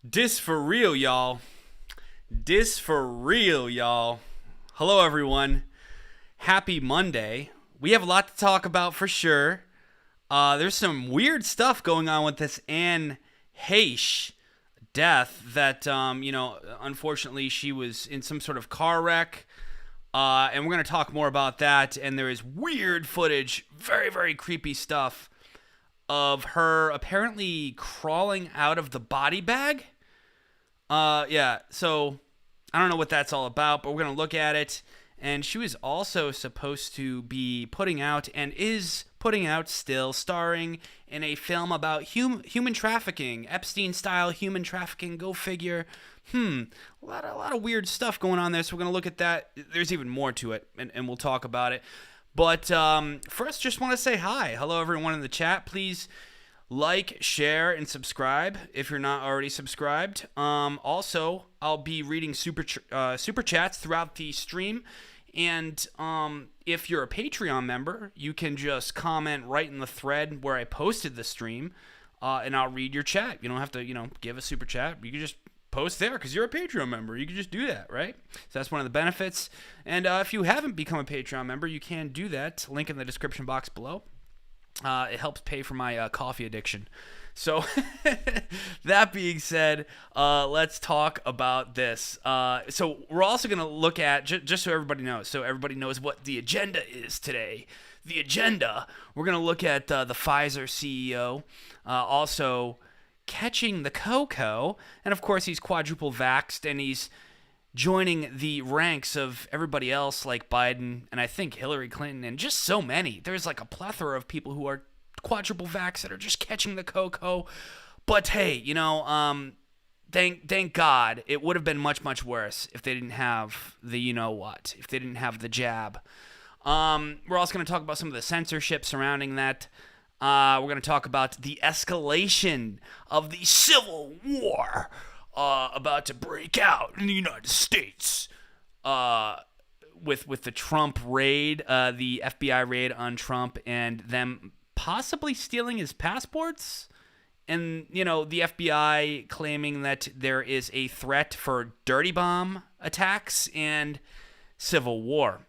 Dis for real, y'all. Dis for real, y'all. Hello, everyone. Happy Monday. We have a lot to talk about for sure. There's some weird stuff going on with this Heche death that, unfortunately she was in some sort of car wreck. And we're going to talk more about that. And there is weird footage, very, very creepy stuff of her apparently crawling out of the body bag. So I don't know what that's all about, but we're going to look at it. And she was also supposed to be putting out, and is putting out still, starring in a film about human trafficking, Epstein-style human trafficking, go figure. A lot of weird stuff going on there, so we're going to look at that. There's even more to it, and we'll talk about it. But first, just want to say hi. Hello, everyone in the chat. Please like, share, and subscribe if you're not already subscribed. Also, I'll be reading super chats throughout the stream. And if you're a Patreon member, you can just comment right in the thread where I posted the stream, and I'll read your chat. You don't have to, give a super chat. You can just post there because you're a Patreon member. You can just do that, right? So that's one of the benefits. And if you haven't become a Patreon member, you can do that. Link in the description box below. It helps pay for my coffee addiction. So that being said, let's talk about this. So we're also going to look at, just so everybody knows what the agenda is today. The agenda, we're going to look at the Pfizer CEO, also catching the Coco, and of course he's quadruple vaxxed, and he's joining the ranks of everybody else like Biden and I think Hillary Clinton and just so many. There's like a plethora of people who are quadruple vax that are just catching the Coco. But hey, thank God it would have been much, much worse if they didn't have the if they didn't have the jab. We're also going to talk about some of the censorship surrounding that. We're going to talk about the escalation of the civil war about to break out in the United States with the Trump raid, the FBI raid on Trump, and them possibly stealing his passports, and the FBI claiming that there is a threat for dirty bomb attacks and civil war.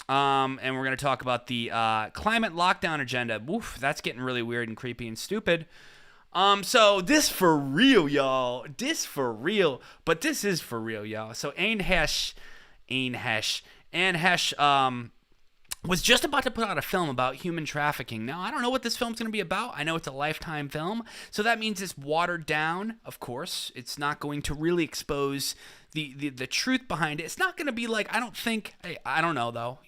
And we're going to talk about the climate lockdown agenda. Oof, that's getting really weird and creepy and stupid. So this for real, y'all. This for real. But this is for real, y'all. So Heche, was just about to put out a film about human trafficking. Now, I don't know what this film's going to be about. I know it's a Lifetime film, so that means it's watered down, of course. It's not going to really expose the truth behind it. It's not going to be like, I don't know, though.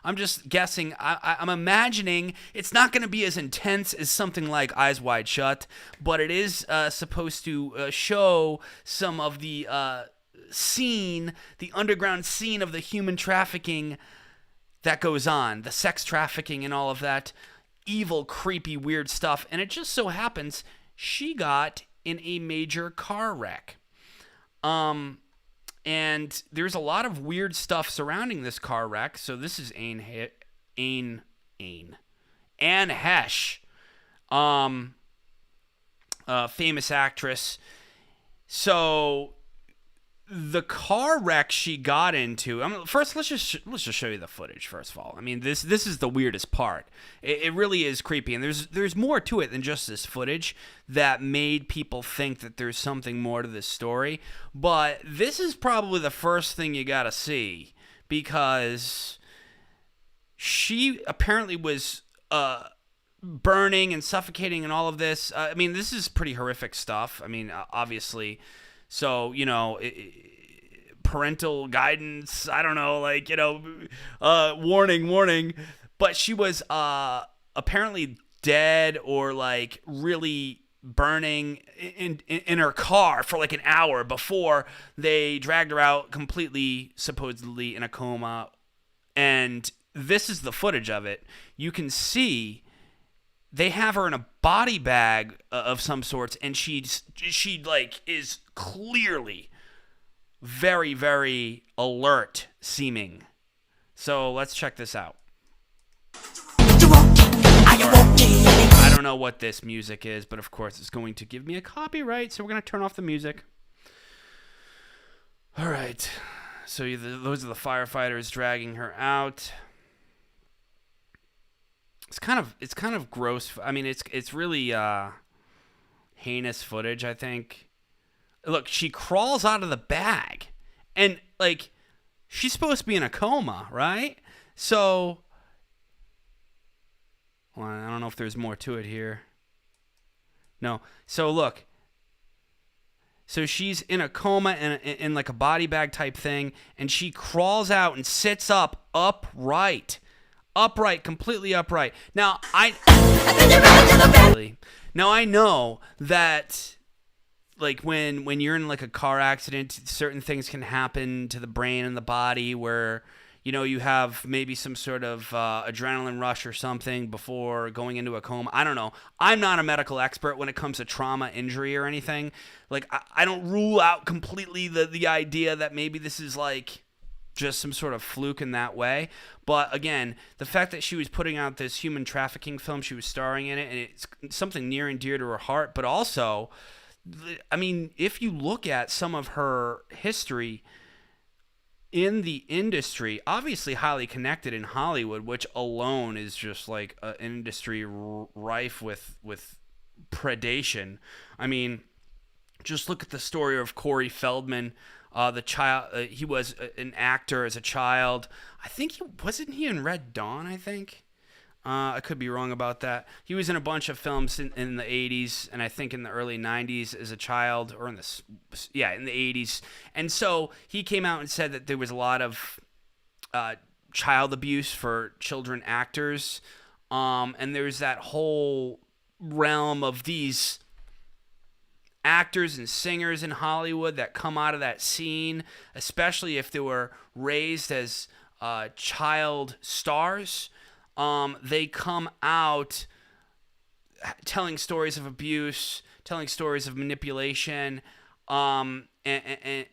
I'm just guessing. I'm imagining it's not going to be as intense as something like Eyes Wide Shut, but it is supposed to show some of the the underground scene of the human trafficking that goes on, the sex trafficking and all of that evil, creepy, weird stuff. And it just so happens she got in a major car wreck. And there's a lot of weird stuff surrounding this car wreck. So this is Anne Heche, famous actress. So the car wreck she got into. First, let's just show you the footage. First of all, this is the weirdest part. It really is creepy, and there's more to it than just this footage that made people think that there's something more to this story. But this is probably the first thing you gotta see, because she apparently was burning and suffocating and all of this. This is pretty horrific stuff. Obviously. So, parental guidance, I don't know, warning. But she was apparently dead or really burning in her car for an hour before they dragged her out completely, supposedly in a coma. And this is the footage of it. You can see they have her in a body bag of some sorts, and she is clearly very, very alert seeming. So let's check this out. I don't know what this music is, but of course it's going to give me a copyright, so we're going to turn off the music. All right. So those are the firefighters dragging her out. It's kind of gross. I mean, it's really heinous footage, I think. Look, she crawls out of the bag, and like she's supposed to be in a coma, right? So, well, I don't know if there's more to it here. No. So look. So she's in a coma in like a body bag type thing, and she crawls out and sits up upright, completely upright. Now I know that like when you're in like a car accident, certain things can happen to the brain and the body where you have maybe some sort of adrenaline rush or something before going into a coma. I don't know. I'm not a medical expert when it comes to trauma, injury, or anything. Like, I don't rule out completely the idea that maybe this is like just some sort of fluke in that way. But again, the fact that she was putting out this human trafficking film, she was starring in it, and it's something near and dear to her heart. But also, I mean, if you look at some of her history in the industry, obviously highly connected in Hollywood, which alone is just like an industry rife with predation. I mean, just look at the story of Corey Feldman, the child. He was an actor as a child. I think wasn't he in Red Dawn, I think. I could be wrong about that. He was in a bunch of films in the 80s, and I think in the early 90s as a child, or in the 80s. And so he came out and said that there was a lot of child abuse for children actors, and there's that whole realm of these actors and singers in Hollywood that come out of that scene, especially if they were raised as child stars. They come out telling stories of abuse, telling stories of manipulation, and the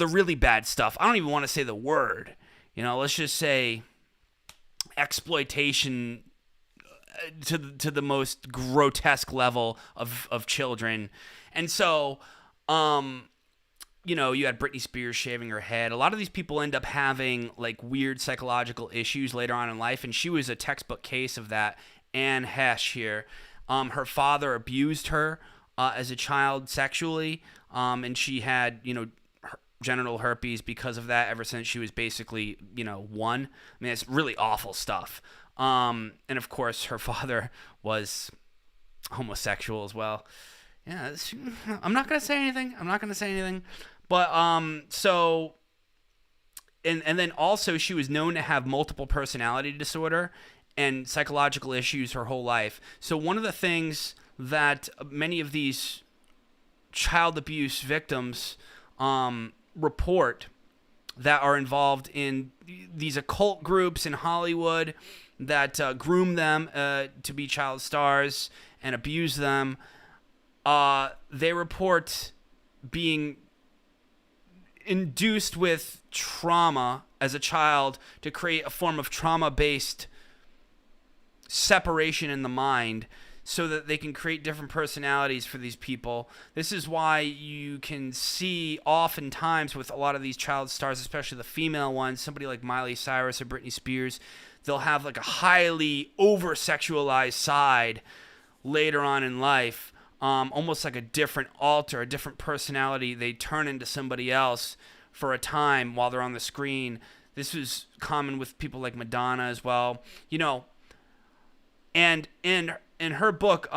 really bad stuff. I don't even want to say the word. Let's just say exploitation to the most grotesque level of children. And so, you had Britney Spears shaving her head. A lot of these people end up having like weird psychological issues later on in life, and she was a textbook case of that. Anne Heche here. Her father abused her as a child sexually, and she had, genital herpes because of that ever since she was basically, 1. I mean, it's really awful stuff. And of course, her father was homosexual as well. Yeah, I'm not gonna say anything. But so, and then also she was known to have multiple personality disorder and psychological issues her whole life. So one of the things that many of these child abuse victims report that are involved in these occult groups in Hollywood that groom them to be child stars and abuse them, they report being induced with trauma as a child to create a form of trauma-based separation in the mind so that they can create different personalities for these people. This is why you can see oftentimes with a lot of these child stars, especially the female ones, somebody like Miley Cyrus or Britney Spears, they'll have like a highly over-sexualized side later on in life. Almost like a different alter, a different personality. They turn into somebody else for a time while they're on the screen. This was common with people like Madonna as well. And in her book,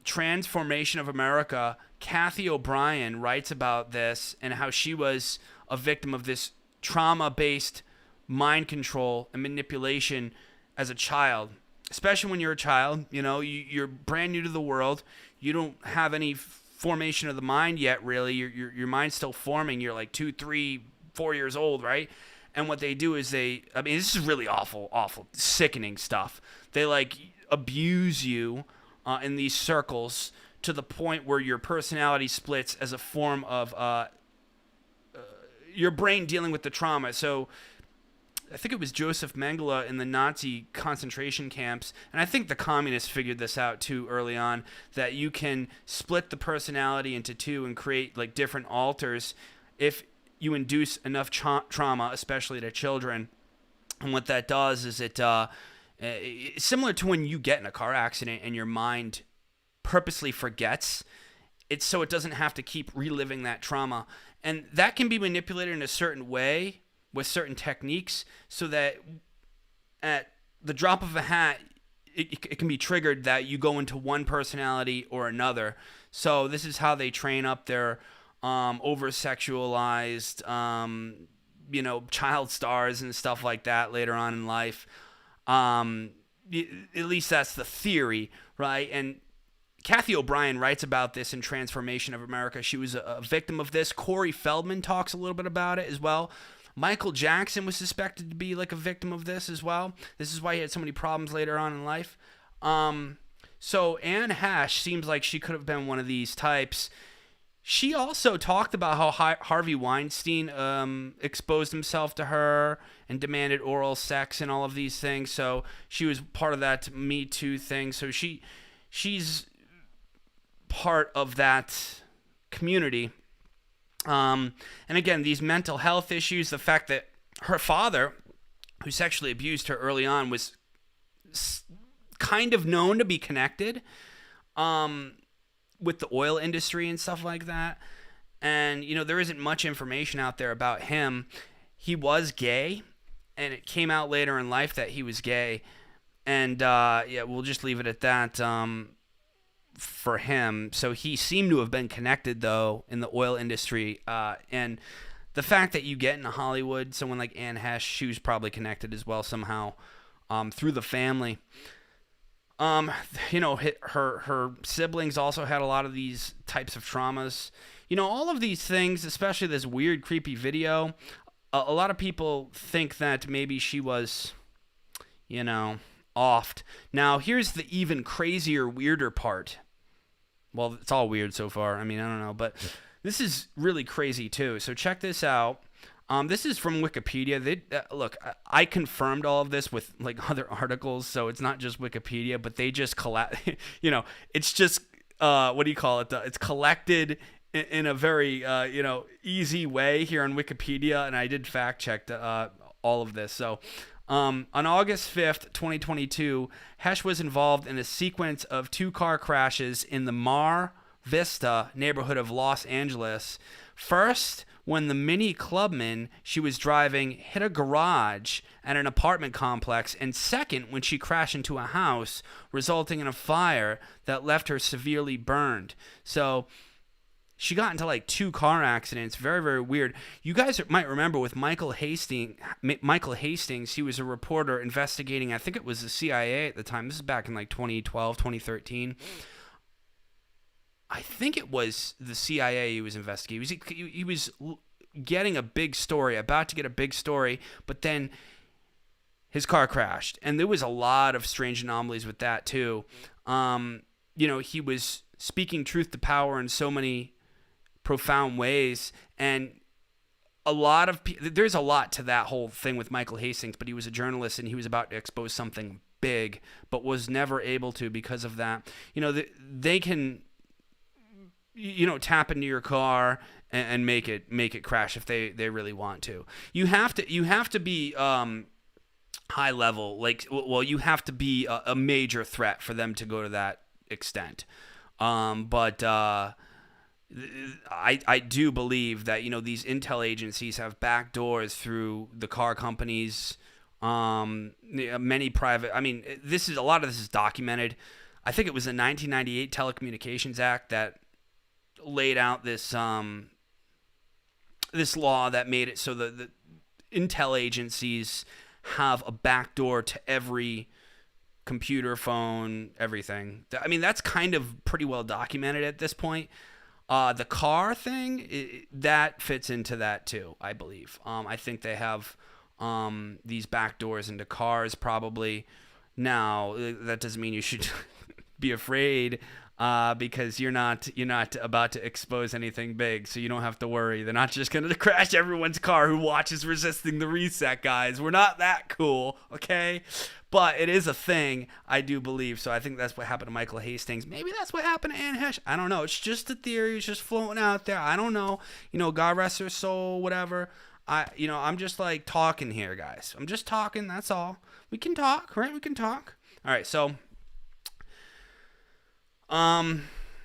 Transformation of America, Kathy O'Brien writes about this and how she was a victim of this trauma-based mind control and manipulation as a child. Especially when you're a child, you're brand new to the world. You don't have any formation of the mind yet, really. Your mind's still forming. You're like 2, 3, 4 years old, right? And what they do is this is really awful, sickening stuff. They like abuse you in these circles to the point where your personality splits as a form of your brain dealing with the trauma. So I think it was Joseph Mengele in the Nazi concentration camps, and I think the communists figured this out too early on, that you can split the personality into two and create like different alters if you induce enough trauma, especially to children. And what that does is it's similar to when you get in a car accident and your mind purposely forgets. It's so it doesn't have to keep reliving that trauma. And that can be manipulated in a certain way with certain techniques so that at the drop of a hat, it can be triggered that you go into one personality or another. So this is how they train up their over-sexualized, child stars and stuff like that later on in life. At least that's the theory, right? And Kathy O'Brien writes about this in Transformation of America. She was a victim of this. Corey Feldman talks a little bit about it as well. Michael Jackson was suspected to be like a victim of this as well. This is why he had so many problems later on in life. So Anne Heche seems like she could have been one of these types. She also talked about how Harvey Weinstein exposed himself to her and demanded oral sex and all of these things. So she was part of that Me Too thing. So she's part of that community. And again, these mental health issues, the fact that her father, who sexually abused her early on, was kind of known to be connected with the oil industry and stuff like that. And, there isn't much information out there about him. He was gay, and it came out later in life that he was gay. And, we'll just leave it at that. For him. So he seemed to have been connected, though, in the oil industry. And the fact that you get into Hollywood, someone like Anne Heche, she was probably connected as well somehow through the family. Her siblings also had a lot of these types of traumas. All of these things, especially this weird, creepy video, a lot of people think that maybe she was, offed. Now, here's the even crazier, weirder part. Well, it's all weird so far. I mean, I don't know, but this is really crazy too. So check this out. This is from Wikipedia. Look, I confirmed all of this with like other articles, so it's not just Wikipedia, but they just it's just what do you call it? It's collected in a very easy way here on Wikipedia, and I did fact check all of this. So. On August 5th, 2022, Heche was involved in a sequence of 2 car crashes in the Mar Vista neighborhood of Los Angeles. First, when the Mini Clubman she was driving hit a garage at an apartment complex, and second, when she crashed into a house, resulting in a fire that left her severely burned. So she got into like 2 car accidents. Very, very weird. You guys might remember with Michael Hastings, he was a reporter investigating, I think it was the CIA at the time. This is back in like 2012, 2013. I think it was the CIA he was investigating. He was getting a big story, about to get a big story, but then his car crashed. And there was a lot of strange anomalies with that too. He was speaking truth to power in so many profound ways, and there's a lot to that whole thing with Michael Hastings, but he was a journalist and he was about to expose something big, but was never able to because of that. They can tap into your car and make it crash if they really want to. You have to be high level, like, well, you have to be a major threat for them to go to that extent. But I do believe that these intel agencies have back doors through the car companies, many private. I mean, a lot of this is documented. I think it was the 1998 Telecommunications Act that laid out this this law that made it so that the intel agencies have a back door to every computer, phone, everything. I mean, that's kind of pretty well documented at this point. The car thing, that fits into that too, I believe. I think they have these back doors into cars probably. Now, that doesn't mean you should be afraid because you're not about to expose anything big, so you don't have to worry. They're not just going to crash everyone's car who watches Resisting the Reset, guys. We're not that cool, okay? But it is a thing, I do believe. So I think that's what happened to Michael Hastings. Maybe that's what happened to Anne Heche. I don't know. It's just a theory. It's just floating out there. I don't know. God rest her soul, whatever. I'm just like talking here, guys. I'm just talking. That's all. We can talk, right? We can talk. All right, so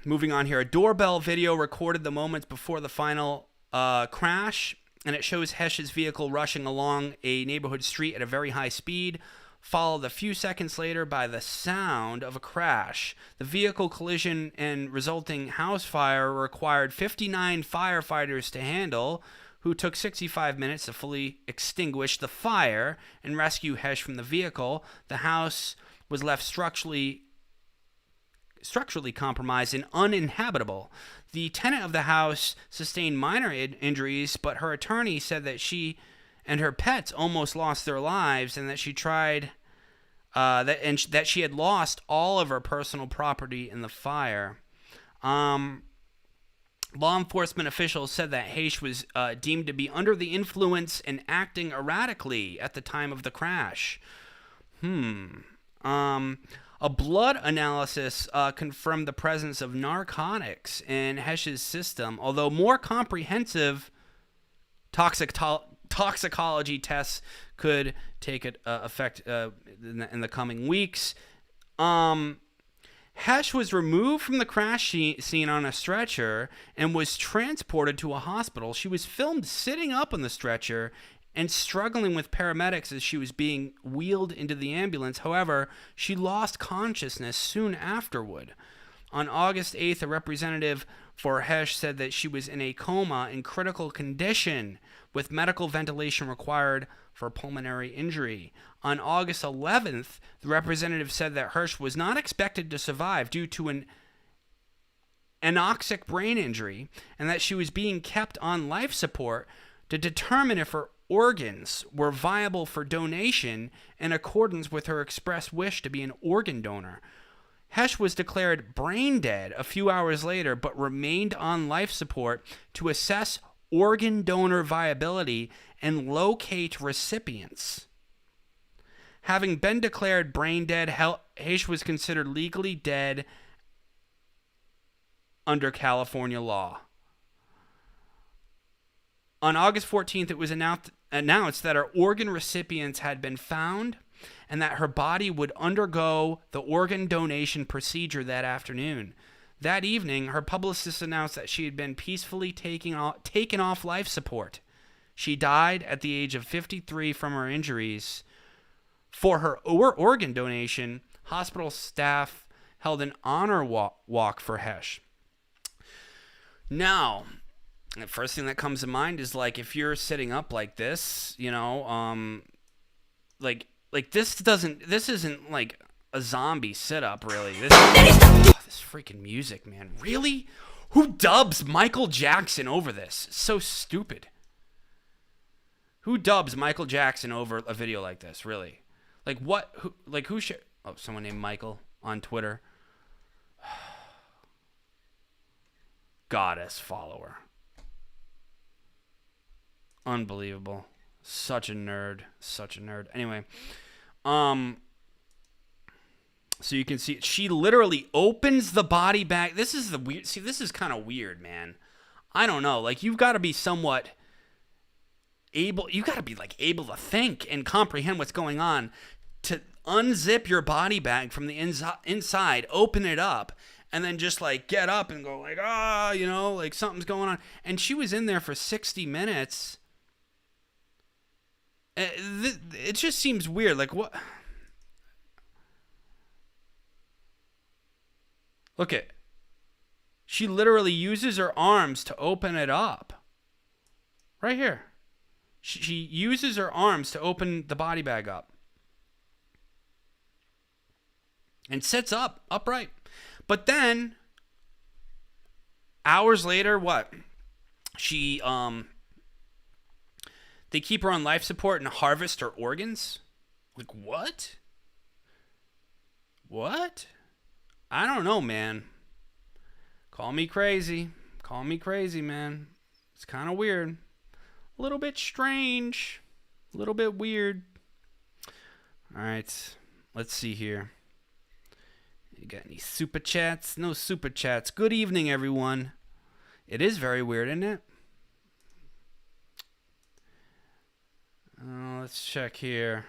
moving on here. A doorbell video recorded the moments before the final crash, and it shows Heche's vehicle rushing along a neighborhood street at a very high speed, followed a few seconds later by the sound of a crash. The vehicle collision and resulting house fire required 59 firefighters to handle, who took 65 minutes to fully extinguish the fire and rescue Heche from the vehicle. The house was left structurally compromised and uninhabitable. The tenant of the house sustained minor injuries, but her attorney said that she and her pets almost lost their lives, and that she tried that she had lost all of her personal property in the fire. Law enforcement officials said that Heche was deemed to be under the influence and acting erratically at the time of the crash. A blood analysis confirmed the presence of narcotics in Heche's system, although more comprehensive toxicology tests could take effect in the coming weeks. Heche was removed from the crash scene on a stretcher and was transported to a hospital. She was filmed sitting up on the stretcher and struggling with paramedics as she was being wheeled into the ambulance. However, she lost consciousness soon afterward. On August 8th, a representative for Heche said that she was in a coma in critical condition with medical ventilation required for pulmonary injury. On August 11th, the representative said that Heche was not expected to survive due to an anoxic brain injury, and that she was being kept on life support to determine if her organs were viable for donation in accordance with her expressed wish to be an organ donor. Heche was declared brain dead a few hours later, but remained on life support to assess organ donor viability and locate recipients. Having been declared brain dead, Heche was considered legally dead under California law. On August 14th, it was announced that her organ recipients had been found and that her body would undergo the organ donation procedure that afternoon. That evening, her publicist announced that she had been peacefully taken off life support. She died at the age of 53 from her injuries. For her organ donation, hospital staff held an honor walk for Heche. Now, the first thing that comes to mind is, like, if you're sitting up like this, this isn't like a zombie sit-up, really. This freaking music, man. Really? Who dubs Michael Jackson over this? It's so stupid. Who dubs Michael Jackson over a video like this, really? Like, what? Who should... Oh, someone named Michael on Twitter. Goddess follower. Unbelievable. Such a nerd. Anyway, so you can see she literally opens the body bag. This is the weird. See, this is kind of weird, man. I don't know. Like, you've got to be somewhat able. You got to be like able to think and comprehend what's going on to unzip your body bag from the inside, open it up, and then just like get up and go like, like something's going on. And she was in there for 60 minutes. It just seems weird. Like, what? Look at. She literally uses her arms to open it up. Right here. She uses her arms to open the body bag up. And sits upright. But then, hours later, what? She, they keep her on life support and harvest her organs? Like, what? What? I don't know, man. Call me crazy. Call me crazy, man. It's kind of weird. A little bit strange. A little bit weird. All right. Let's see here. You got any super chats? No super chats. Good evening, everyone. It is very weird, isn't it? Let's check here.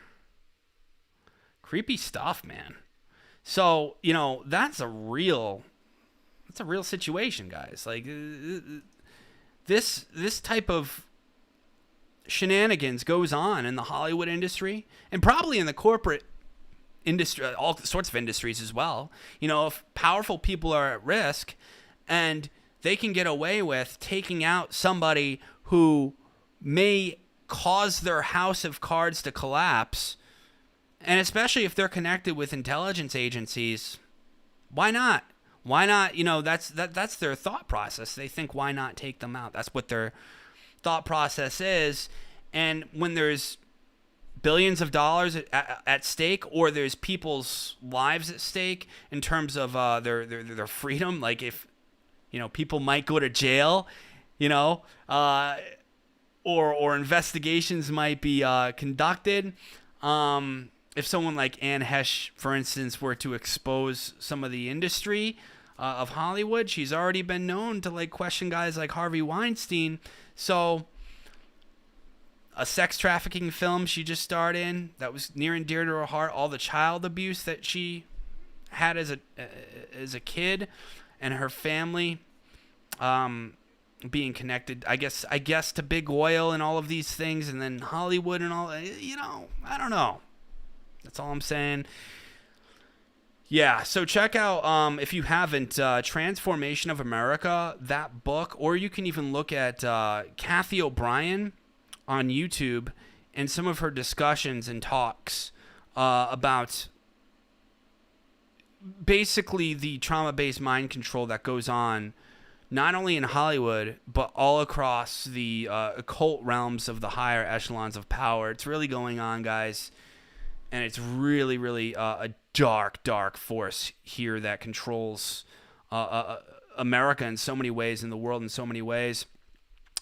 Creepy stuff, man. So, that's a real situation, guys. Like this type of shenanigans goes on in the Hollywood industry and probably in the corporate industry, all sorts of industries as well. If powerful people are at risk and they can get away with taking out somebody who may cause their house of cards to collapse, and especially if they're connected with intelligence agencies, why not? Why not? That's their thought process. They think, why not take them out? That's what their thought process is. And when there's billions of dollars at stake, or there's people's lives at stake in terms of their freedom, like if people might go to jail, or investigations might be conducted. If someone like Anne Heche, for instance, were to expose some of the industry of Hollywood, she's already been known to question guys like Harvey Weinstein. So a sex trafficking film she just starred in that was near and dear to her heart, all the child abuse that she had as a kid, and her family being connected, I guess to big oil and all of these things, and then Hollywood and all, I don't know. That's all I'm saying. Yeah, so check out, if you haven't, Transformation of America, that book, or you can even look at Kathy O'Brien on YouTube and some of her discussions and talks about basically the trauma-based mind control that goes on not only in Hollywood, but all across the occult realms of the higher echelons of power. It's really going on, guys. And it's really, really a dark, dark force here that controls America in so many ways, in the world in so many ways.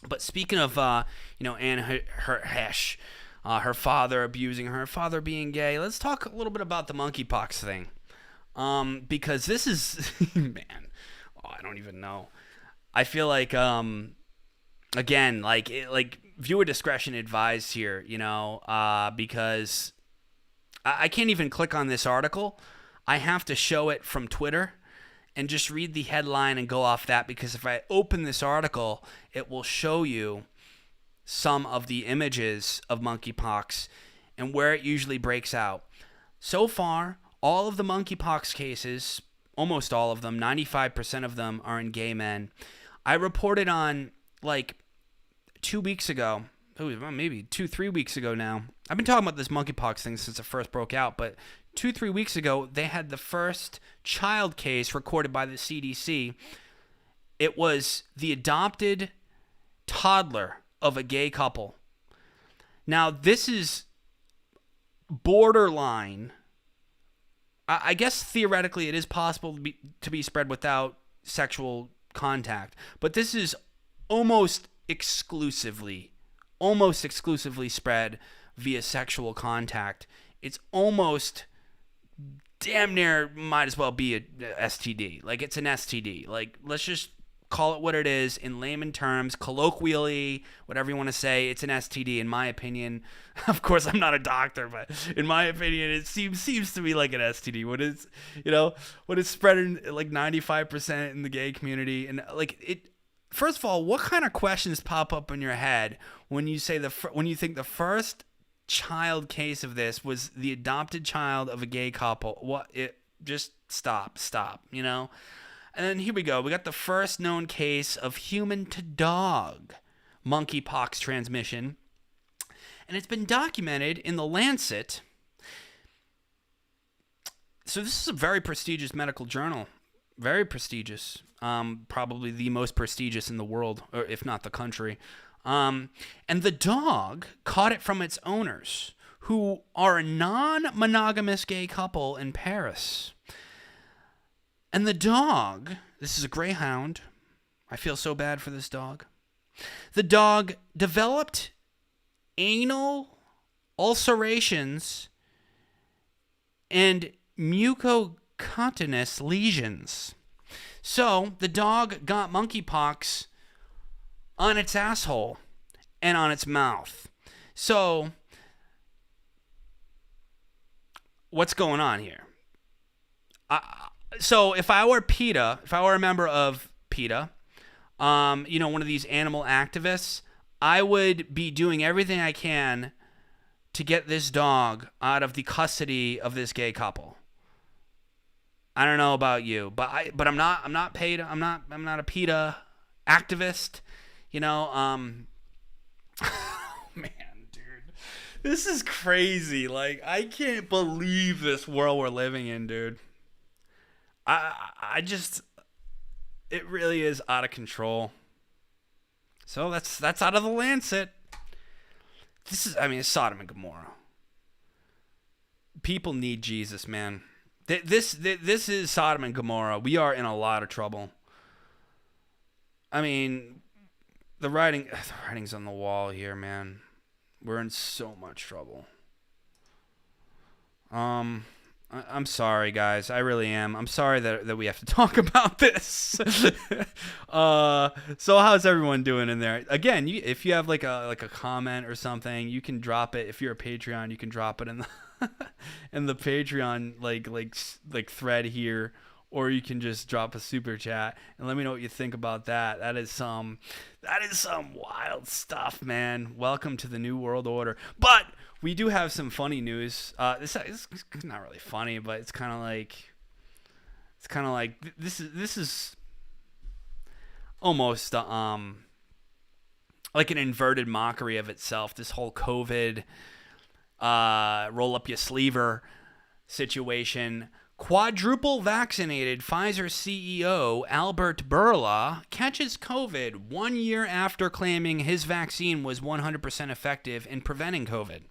But speaking of, Anne Heche, her father abusing her father being gay, let's talk a little bit about the monkeypox thing. Because this is, man, I don't even know. I feel like, again, like viewer discretion advised here, because I can't even click on this article. I have to show it from Twitter and just read the headline and go off that, because if I open this article, it will show you some of the images of monkeypox and where it usually breaks out. So far, all of the monkeypox cases, almost all of them, 95% of them are in gay men. I reported on, 2 weeks ago, maybe 2-3 weeks ago now. I've been talking about this monkeypox thing since it first broke out, but 2-3 weeks ago, they had the first child case recorded by the CDC. It was the adopted toddler of a gay couple. Now, this is borderline. I guess theoretically it is possible to be spread without sexual contact, but this is almost exclusively spread via sexual contact. It's almost damn near might as well be a STD. It's an STD. Let's just call it what it is in layman terms, colloquially, whatever you want to say. It's an STD, in my opinion. Of course, I'm not a doctor, but in my opinion, it seems to be like an STD. What is spread in 95% in the gay community, and it. First of all, what kind of questions pop up in your head when you say when you think the first child case of this was the adopted child of a gay couple? Just stop, And then here we go. We got the first known case of human to dog monkeypox transmission, and it's been documented in the Lancet. So this is a very prestigious medical journal. Very prestigious. Probably the most prestigious in the world, or if not the country. And the dog caught it from its owners, who are a non-monogamous gay couple in Paris. And the dog, this is a greyhound. I feel so bad for this dog. The dog developed anal ulcerations and mucocutaneous lesions. So the dog got monkeypox on its asshole and on its mouth. So what's going on here? So if I were PETA, if I were a member of PETA, one of these animal activists, I would be doing everything I can to get this dog out of the custody of this gay couple. I don't know about you, but I'm not paid. I'm not a PETA activist. Man, dude, this is crazy. Like, I can't believe this world we're living in, dude. It really is out of control. So that's out of the Lancet. It's Sodom and Gomorrah. People need Jesus, man. This is Sodom and Gomorrah. We are in a lot of trouble. I mean, the writing's on the wall here, man. We're in so much trouble. I'm sorry, guys. I really am. I'm sorry that we have to talk about this. So how's everyone doing in there? Again, if you have like a comment or something, you can drop it. If you're a Patreon, you can drop it in the in the Patreon like thread here, or you can just drop a super chat and let me know what you think about that. That is some wild stuff, man. Welcome to the New World Order. But we do have some funny news. This is not really funny, but it's kind of like this is almost like an inverted mockery of itself. This whole COVID roll up your sleever situation. Quadruple vaccinated Pfizer CEO Albert Bourla catches COVID 1 year after claiming his vaccine was 100% effective in preventing COVID.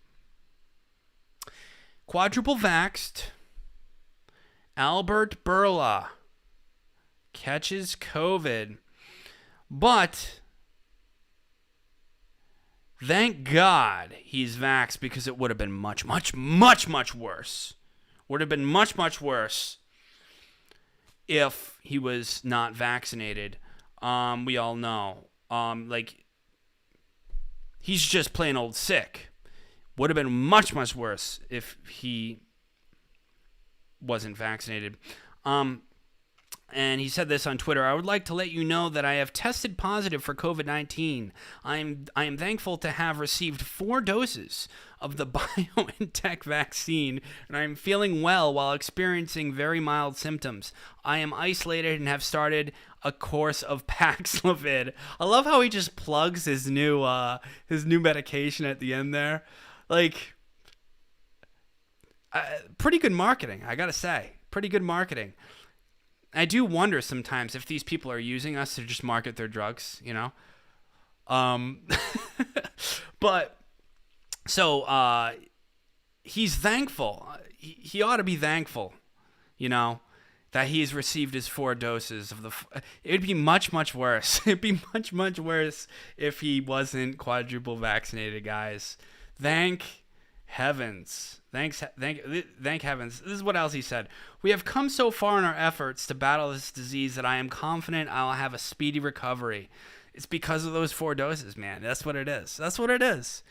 Quadruple vaxxed Albert Bourla catches COVID, but thank God he's vaxxed, because it would have been much, much, much, much worse. Would have been much, much worse if he was not vaccinated. We all know. He's just plain old sick. Would have been much, much worse if he wasn't vaccinated. And he said this on Twitter: "I would like to let you know that I have tested positive for COVID-19. I am thankful to have received 4 doses of the BioNTech vaccine, and I am feeling well while experiencing very mild symptoms. I am isolated and have started a course of Paxlovid." I love how he just plugs his new medication at the end there. Like, pretty good marketing, I gotta say. Pretty good marketing. I do wonder sometimes if these people are using us to just market their drugs, But, so, he's thankful. He ought to be thankful, that he's received his 4 doses of the... It'd be much, much worse. It'd be much, much worse if he wasn't quadruple vaccinated, guys. Thank heavens. Thank heavens. This is what else he said. "We have come so far in our efforts to battle this disease that I am confident I'll have a speedy recovery." It's because of those 4 doses, man. That's what it is. That's what it is.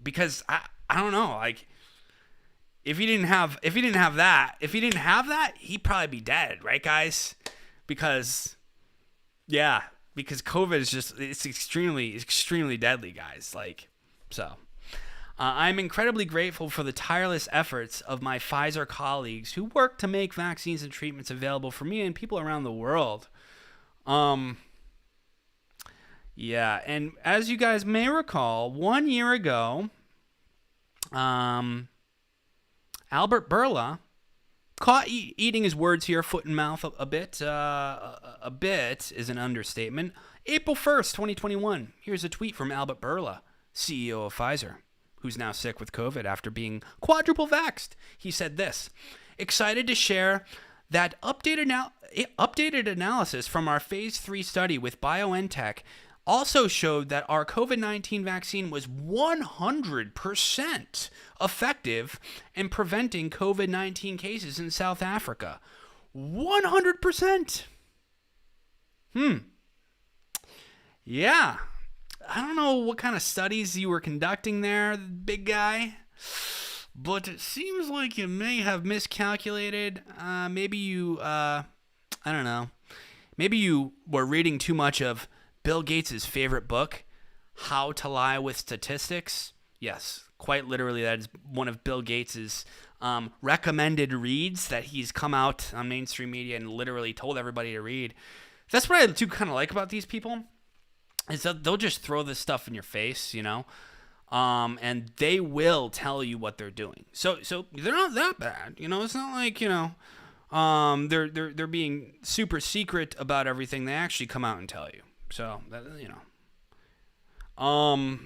Because I don't know, like, if he didn't have that, he'd probably be dead, right, guys? Because COVID is it's extremely deadly, guys. Like, so. "I'm incredibly grateful for the tireless efforts of my Pfizer colleagues who work to make vaccines and treatments available for me and people around the world." And as you guys may recall, 1 year ago, Albert Bourla, caught eating his words here, foot and mouth a bit. A bit is an understatement. April 1st, 2021. Here's a tweet from Albert Bourla, CEO of Pfizer, who's now sick with COVID after being quadruple vaxxed. He said this: excited to share that updated analysis from our phase 3 study with BioNTech also showed that our COVID-19 vaccine was 100% effective in preventing COVID-19 cases in South Africa. 100%. Yeah. I don't know what kind of studies you were conducting there, big guy, but it seems like you may have miscalculated. Maybe you, I don't know. Maybe you were reading too much of Bill Gates' favorite book, How to Lie with Statistics. Yes, quite literally, that is one of Bill Gates' recommended reads that he's come out on mainstream media and literally told everybody to read. That's what I do kind of like about these people, is that they'll just throw this stuff in your face, you know, and they will tell you what they're doing. So they're not that bad, you know. It's not like, you know, they're being super secret about everything. They actually come out and tell you. So, you know.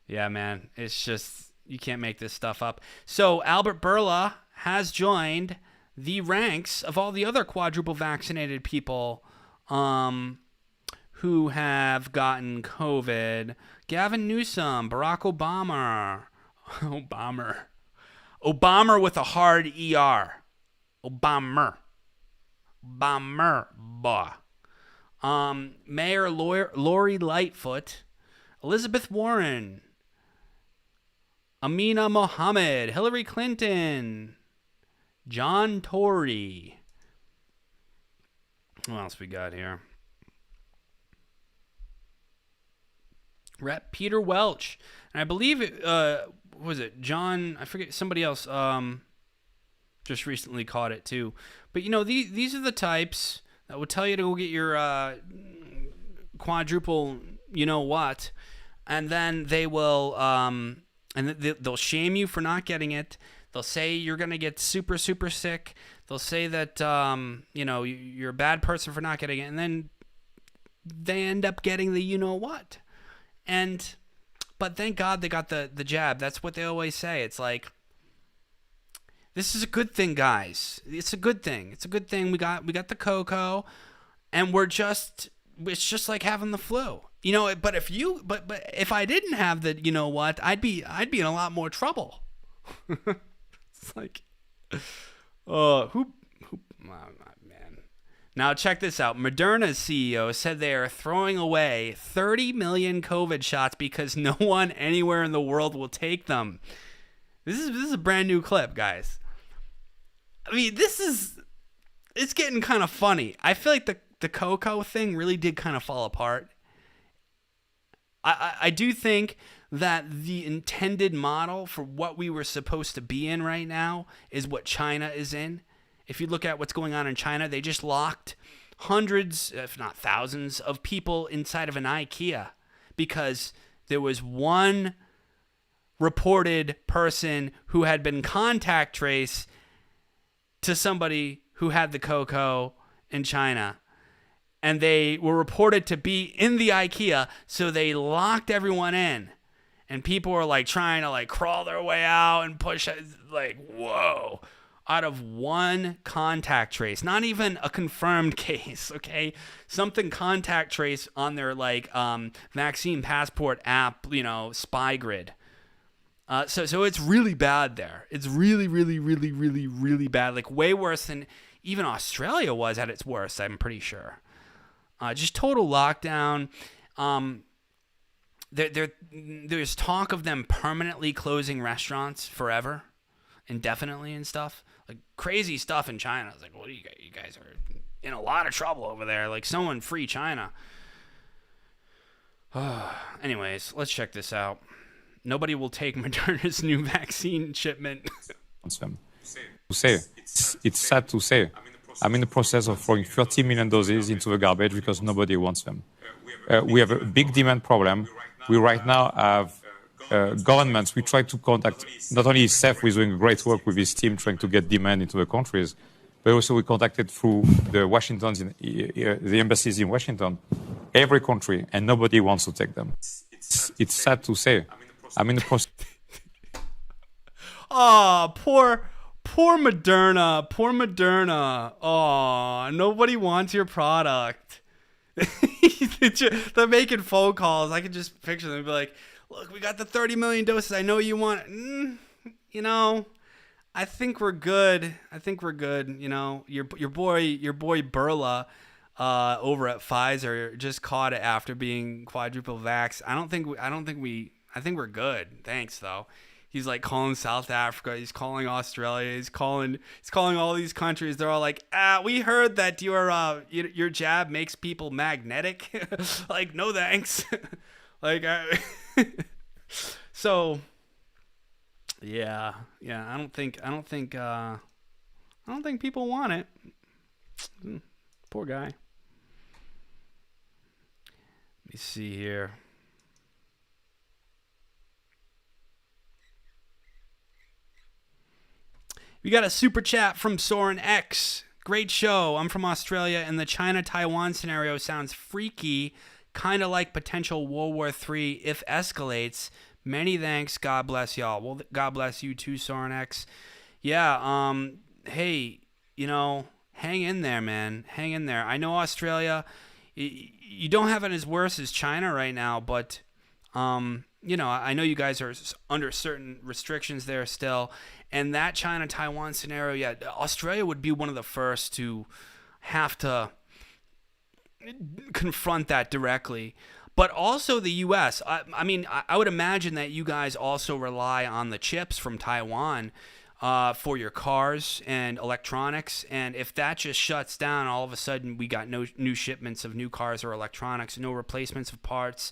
Yeah, man, it's just, you can't make this stuff up. So Albert Bourla has joined the ranks of all the other quadruple vaccinated people who have gotten COVID. Gavin Newsom, Barack Obama. Obama with a hard ER. Obama. Mayor Lori Lightfoot, Elizabeth Warren, Amina Mohammed, Hillary Clinton, John Tory. What else we got here? Rep. Peter Welch. And I believe it was it John, I forget, somebody else just recently caught it too. But you know, these are the types that will tell you to go get your quadruple you know what, and then they will they'll shame you for not getting it. They'll say you're going to get super, super sick. They'll say that, you know, you're a bad person for not getting it. And then they end up getting the you know what. But thank God they got the jab. That's what they always say. It's like, this is a good thing, guys. It's a good thing. It's a good thing. We got the Coco, and it's just like having the flu. You know, but if I didn't have the you know what, I'd be in a lot more trouble. It's like, man. Now check this out. Moderna's CEO said they are throwing away 30 million COVID shots because no one anywhere in the world will take them. This is a brand new clip, guys. I mean, it's getting kind of funny. I feel like the Coco thing really did kind of fall apart. I do think that the intended model for what we were supposed to be in right now is what China is in. If you look at what's going on in China, they just locked hundreds, if not thousands, of people inside of an IKEA because there was one reported person who had been contact traced to somebody who had the Coco in China. And they were reported to be in the IKEA, so they locked everyone in. And people were like trying to like crawl their way out and push, like, whoa. Out of one contact trace, not even a confirmed case, okay? Something contact trace on their like vaccine passport app, you know, spy grid. So it's really bad there. It's really, really, really, really, really bad. Like way worse than even Australia was at its worst, I'm pretty sure. Just total lockdown. There's talk of them permanently closing restaurants forever, indefinitely and stuff. Like crazy stuff in China. I was like, well, you guys are in a lot of trouble over there. Like someone free China. Anyways, let's check this out. Nobody will take Moderna's new vaccine shipment. It's sad to say. I'm in the process of throwing 30 million doses into the garbage because nobody wants them. We have a big demand problem. We right now have governments. We try to contact, not only SEF, who is doing great work with his team trying to get demand into the countries, but also we contacted through the the embassies in Washington, every country, and nobody wants to take them. It's sad to say. I'm in the process. Oh, poor Moderna. Poor Moderna. Oh, nobody wants your product. They're making phone calls. I can just picture them be like, look, we got the 30 million doses. I know you want it. You know, I think we're good. You know, your boy Burla over at Pfizer just caught it after being quadruple vaxxed. I think we're good. Thanks though. He's like calling South Africa. He's calling Australia. He's calling all these countries. They're all like, we heard that your jab makes people magnetic. Like, no thanks. Like, so yeah. I don't think people want it. Poor guy. Let me see here. We got a super chat from Soren X. Great show. I'm from Australia, and the China-Taiwan scenario sounds freaky, kind of like potential World War III if escalates. Many thanks. God bless y'all. Well, God bless you too, Soren X. Yeah, hey, you know, hang in there, man. Hang in there. I know Australia, you don't have it as worse as China right now, but, you know, I know you guys are under certain restrictions there still. And that China-Taiwan scenario, yeah, Australia would be one of the first to have to confront that directly. But also the U.S. I mean, I would imagine that you guys also rely on the chips from Taiwan for your cars and electronics. And if that just shuts down, all of a sudden we got no new shipments of new cars or electronics, no replacements of parts.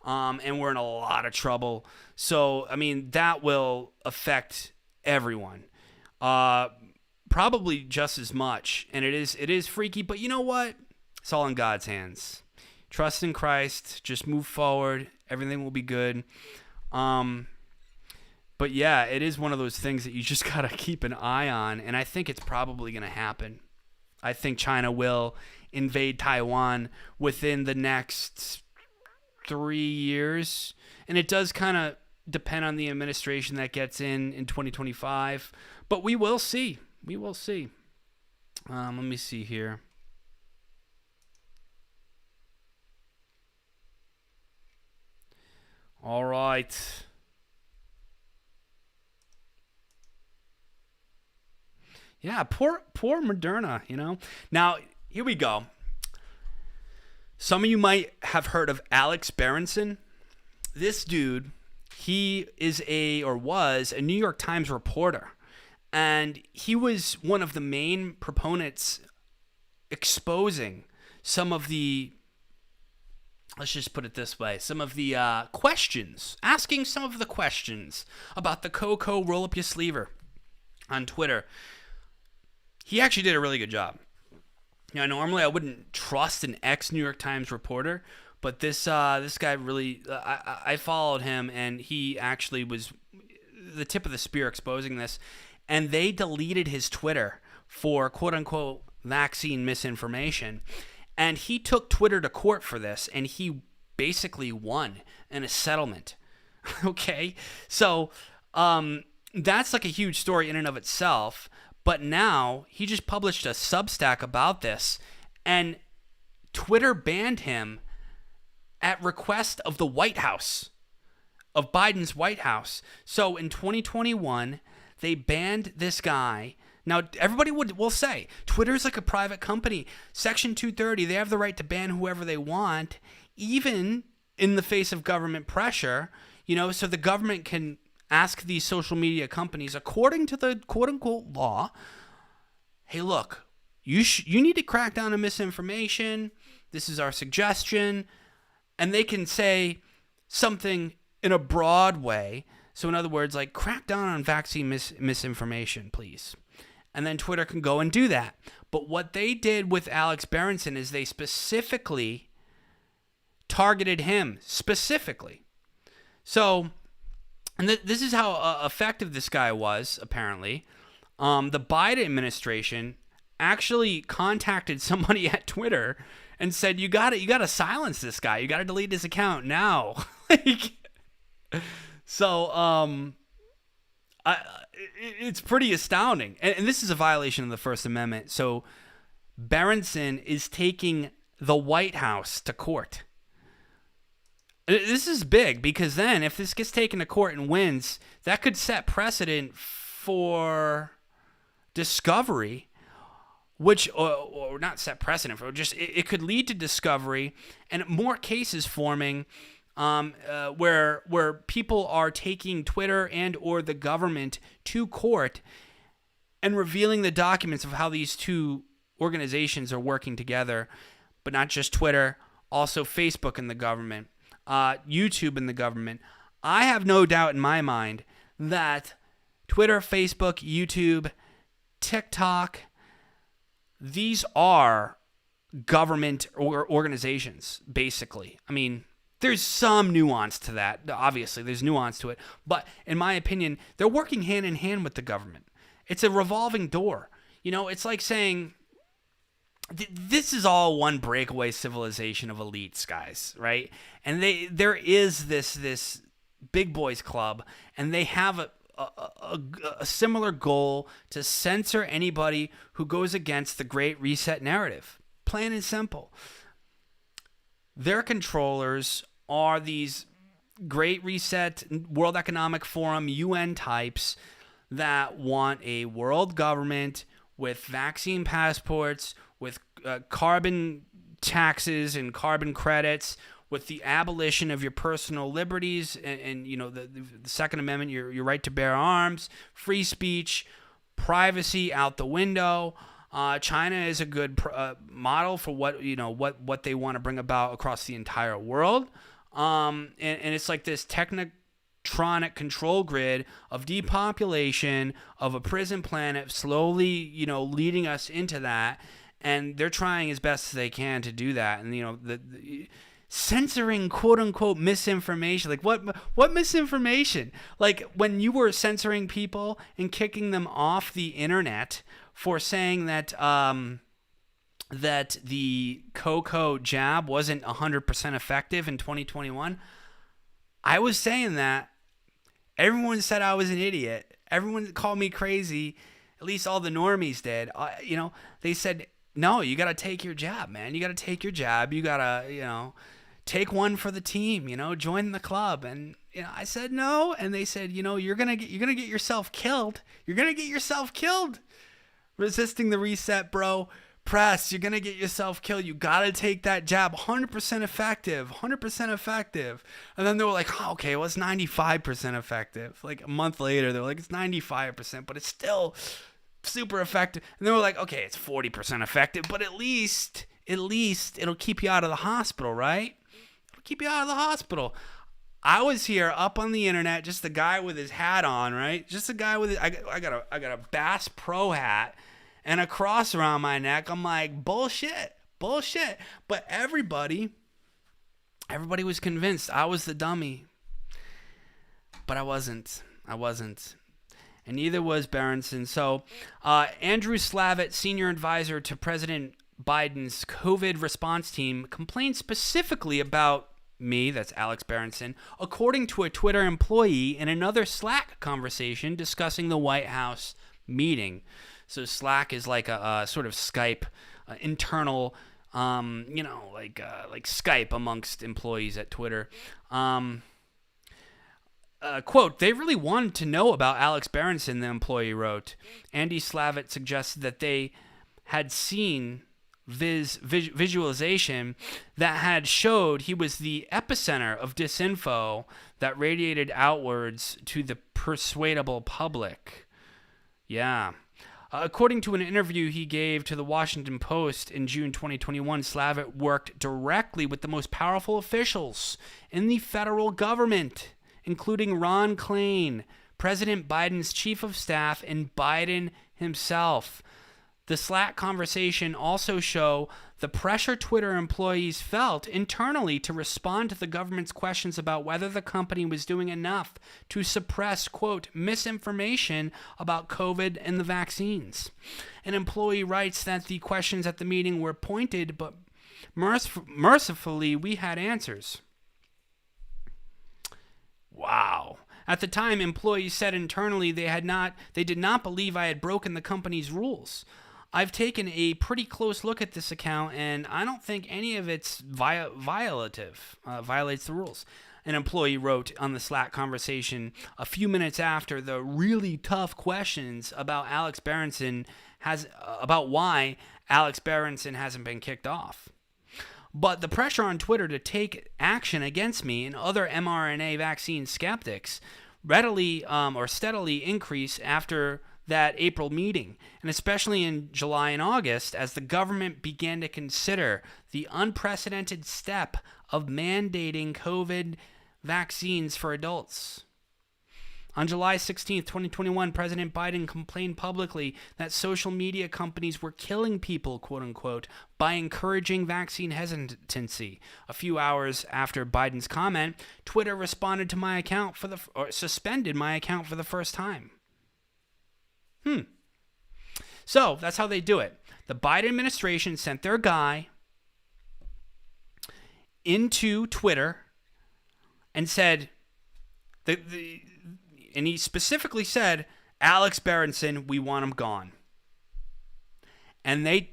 And we're in a lot of trouble. So, I mean, that will affect everyone, probably just as much. And it is freaky, but you know what? It's all in God's hands. Trust in Christ. Just move forward. Everything will be good. But yeah, it is one of those things that you just gotta keep an eye on. And I think it's probably gonna happen. I think China will invade Taiwan within the next 3 years, and it does kind of depend on the administration that gets in 2025, but we will see. Let me see here. All right. Yeah, poor Moderna, you know. Now, here we go. Some of you might have heard of Alex Berenson. This dude, he was a New York Times reporter, and he was one of the main proponents exposing some of the, let's just put it this way, some of the asking some of the questions about the Coco roll up your sleever on Twitter. He actually did a really good job. You know, normally I wouldn't trust an ex-New York Times reporter, but this guy really, I followed him, and he actually was the tip of the spear exposing this. And they deleted his Twitter for quote-unquote vaccine misinformation. And he took Twitter to court for this, and he basically won in a settlement. Okay? So that's like a huge story in and of itself. But now he just published a Substack about this, and Twitter banned him at request of the White House, of Biden's White House. So in 2021, they banned this guy. Now, everybody will say, Twitter's like a private company. Section 230, they have the right to ban whoever they want, even in the face of government pressure, you know, so the government can ask these social media companies, according to the quote-unquote law, hey, look, you need to crack down on misinformation. This is our suggestion. And they can say something in a broad way. So in other words, like, crack down on vaccine misinformation, please. And then Twitter can go and do that. But what they did with Alex Berenson is they specifically targeted him, specifically. So, and this is how effective this guy was, apparently. The Biden administration actually contacted somebody at Twitter and said, you gotta silence this guy. You gotta delete his account now. So, it's pretty astounding. And this is a violation of the First Amendment. So Berenson is taking the White House to court. This is big because then if this gets taken to court and wins, that could set precedent for discovery, which, or not set precedent for, just it could lead to discovery and more cases forming where people are taking Twitter and or the government to court and revealing the documents of how these two organizations are working together, but not just Twitter, also Facebook and the government. YouTube and the government. I have no doubt in my mind that Twitter, Facebook, YouTube, TikTok, these are government organizations, basically. I mean, there's some nuance to that. Obviously, there's nuance to it. But in my opinion, they're working hand in hand with the government. It's a revolving door. You know, it's like saying, this is all one breakaway civilization of elites, guys, right? And there is this big boys club, and they have a similar goal to censor anybody who goes against the Great Reset narrative. Plain and simple. Their controllers are these Great Reset, World Economic Forum, UN types that want a world government with vaccine passports, with carbon taxes and carbon credits, with the abolition of your personal liberties and you know the Second Amendment, your right to bear arms, free speech, privacy out the window. China is a good model for what they want to bring about across the entire world. And it's like this technotronic control grid of depopulation of a prison planet, slowly leading us into that. And they're trying as best as they can to do that. And the censoring quote unquote misinformation. Like what misinformation? Like when you were censoring people and kicking them off the internet for saying that that the Coco jab wasn't 100% effective in 2021. I was saying that. Everyone said I was an idiot. Everyone called me crazy. At least all the normies did. They said, no, you got to take your jab, man. You got to take your jab. You got to, take one for the team, join the club. And, I said no. And they said, you're going to get yourself killed. You're going to get yourself killed. Resisting the reset, bro. Press, you're going to get yourself killed. You got to take that jab. 100% effective. 100% effective. And then they were like, oh, okay, well, it's 95% effective. Like a month later, they were like, it's 95%, but it's still super effective. And they were like, okay, it's 40% effective, but at least it'll keep you out of the hospital, right? It'll keep you out of the hospital. I was here up on the internet, just the guy with his hat on, right? Just the guy with I got a Bass Pro hat and a cross around my neck. I'm like, bullshit. But everybody was convinced I was the dummy. But I wasn't. And neither was Berenson. So Andrew Slavitt, senior advisor to President Biden's COVID response team, complained specifically about me, that's Alex Berenson, according to a Twitter employee in another Slack conversation discussing the White House meeting. So Slack is like a sort of Skype internal, like Skype amongst employees at Twitter. Quote, they really wanted to know about Alex Berenson, the employee wrote. Andy Slavitt suggested that they had seen visualization that had showed he was the epicenter of disinfo that radiated outwards to the persuadable public. Yeah. According to an interview he gave to the Washington Post in June 2021, Slavitt worked directly with the most powerful officials in the federal government, including Ron Klain, President Biden's chief of staff, and Biden himself. The Slack conversation also show the pressure Twitter employees felt internally to respond to the government's questions about whether the company was doing enough to suppress, quote, misinformation about COVID and the vaccines. An employee writes that the questions at the meeting were pointed, but mercifully we had answers. Wow. At the time, employees said internally they did not believe I had broken the company's rules. I've taken a pretty close look at this account, and I don't think any of it's violates the rules. An employee wrote on the Slack conversation a few minutes after the really tough questions about why Alex Berenson hasn't been kicked off. But the pressure on Twitter to take action against me and other mRNA vaccine skeptics steadily increased after that April meeting, and especially in July and August as the government began to consider the unprecedented step of mandating COVID vaccines for adults. On July 16, 2021, President Biden complained publicly that social media companies were killing people, quote unquote, by encouraging vaccine hesitancy. A few hours after Biden's comment, Twitter responded to my account suspended my account for the first time. So that's how they do it. The Biden administration sent their guy into Twitter and said, and he specifically said, Alex Berenson, we want him gone. And they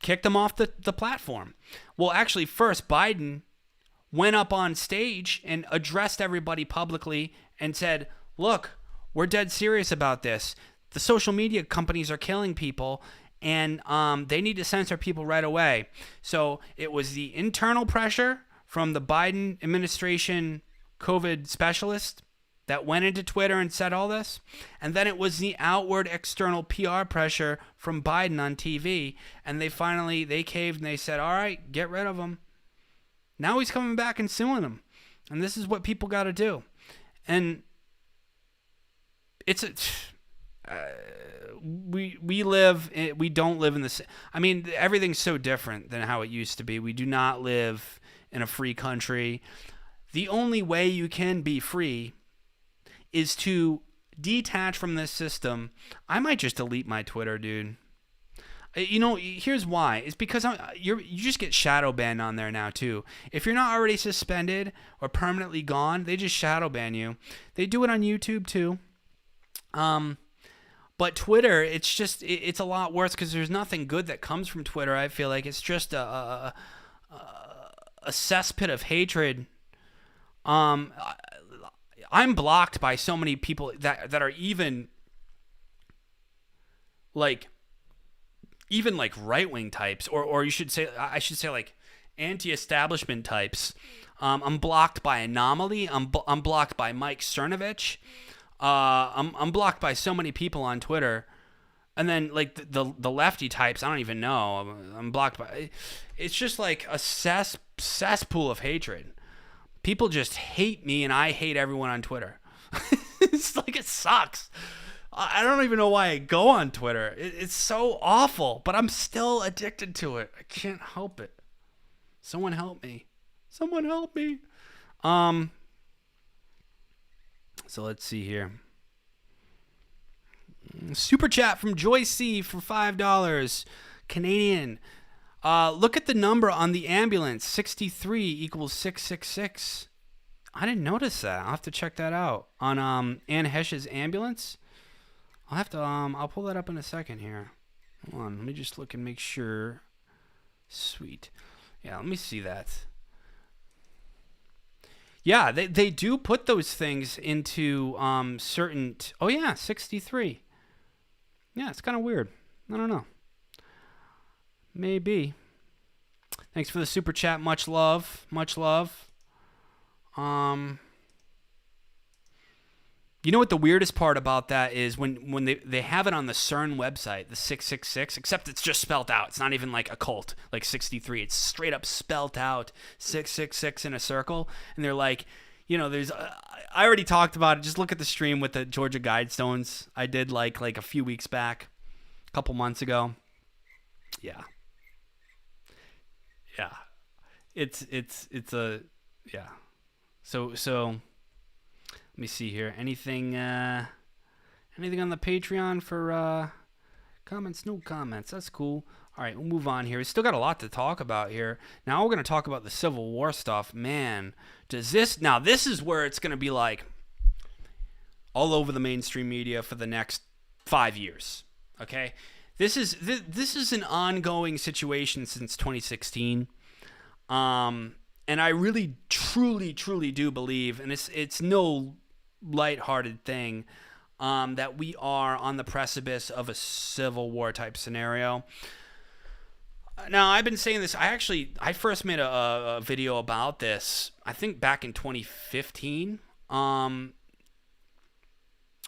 kicked him off the platform. Well, actually, first, Biden went up on stage and addressed everybody publicly and said, look, we're dead serious about this. The social media companies are killing people, and they need to censor people right away. So it was the internal pressure from the Biden administration COVID specialist that went into Twitter and said all this. And then it was the outward external PR pressure from Biden on TV. And they caved and they said, all right, get rid of him. Now he's coming back and suing them. And this is what people got to do. And it's we don't live in the, I mean, everything's so different than how it used to be. We do not live in a free country. The only way you can be free is to detach from this system. I might just delete my Twitter, dude. You know, here's why. It's because you just get shadow banned on there now, too. If you're not already suspended or permanently gone, they just shadow ban you. They do it on YouTube, too. But Twitter, it's a lot worse because there's nothing good that comes from Twitter. I feel like it's just a cesspit of hatred. I'm blocked by so many people that are even like right-wing types, or I should say like anti-establishment types. I'm blocked by Anomaly. I'm blocked by Mike Cernovich. I'm blocked by so many people on Twitter. And then like the lefty types, I don't even know. I'm blocked by. It's just like a cesspool of hatred. People just hate me, and I hate everyone on Twitter. It's like, it sucks. I don't even know why I go on Twitter. It's so awful, but I'm still addicted to it. I can't help it. Someone help me. Someone help me. So let's see here. Super chat from Joy C for $5 Canadian. Look at the number on the ambulance. 63 equals 666. I didn't notice that. I'll have to check that out on Anne Heche's ambulance. I'll pull that up in a second here. Hold on, let me just look and make sure. Sweet. Yeah, let me see that. Yeah, they do put those things into certain. Oh yeah, 63. Yeah, it's kind of weird. I don't know. Maybe. Thanks for the super chat. Much love. Much love. You know what the weirdest part about that is when they have it on the CERN website, the 666, except it's just spelt out. It's not even like a cult, like 63. It's straight up spelt out, 666 in a circle. And they're like, you know, I already talked about it. Just look at the stream with the Georgia Guidestones I did like a few weeks back, a couple months ago. Yeah. Yeah. It's a, yeah. So let me see here. Anything on the Patreon for comments? No comments. That's cool. All right, we'll move on here. We still got a lot to talk about here. Now we're going to talk about the Civil War stuff. Man, this is where it's going to be like, all over the mainstream media for the next 5 years. Okay, this is an ongoing situation since 2016, and I really, truly do believe, and it's no lighthearted thing, that we are on the precipice of a civil war type scenario. Now, I've been saying this. I first made a video about this, I think back in 2015.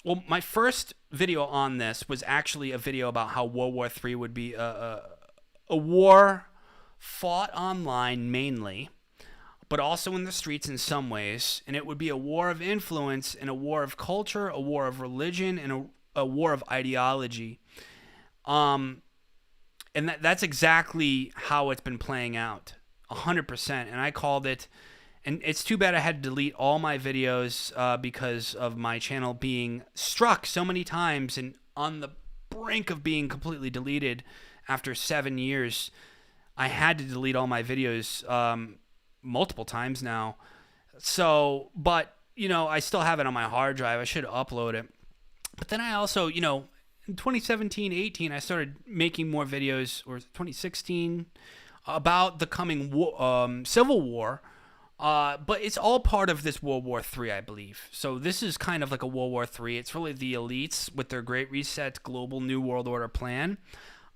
Well, my first video on this was actually a video about how World War III would be a war fought online mainly, but also in the streets in some ways. And it would be a war of influence and a war of culture, a war of religion, and a war of ideology. And that's exactly how it's been playing out, 100%. And I called it, and it's too bad I had to delete all my videos because of my channel being struck so many times and on the brink of being completely deleted after 7 years. I had to delete all my videos multiple times now. So, but, I still have it on my hard drive. I should upload it. But then I also, in 2017, 18, I started making more videos, or 2016, about the coming civil war. But it's all part of this World War III, I believe. So this is kind of like a World War III. It's really the elites with their Great Reset global New World Order plan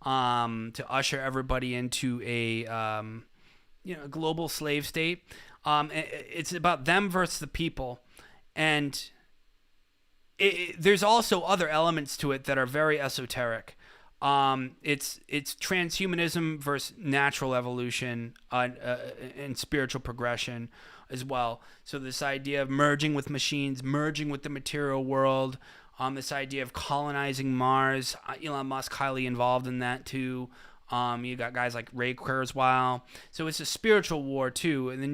to usher everybody into a global slave state. It's about them versus the people. And there's also other elements to it that are very esoteric. It's transhumanism versus natural evolution and spiritual progression as well. So this idea of merging with machines, merging with the material world, this idea of colonizing Mars. Elon Musk highly involved in that too. You got guys like Ray Kurzweil. So it's a spiritual war too. And then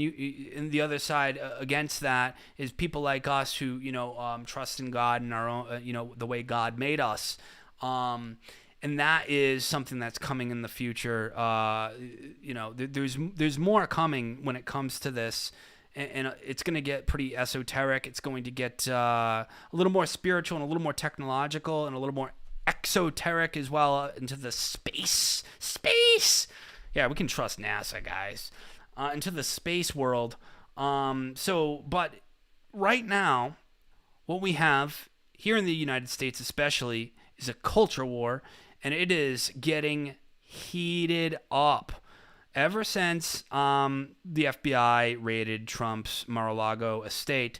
and the other side against that is people like us who trust in God and our own the way God made us. And that is something that's coming in the future. There's more coming when it comes to this, and it's going to get pretty esoteric. It's going to get a little more spiritual and a little more technological and a little more exoteric as well, into the space. Yeah, we can trust NASA, guys. Into the space world. But right now, what we have here in the United States especially is a culture war. And it is getting heated up ever since the FBI raided Trump's Mar-A-Lago estate.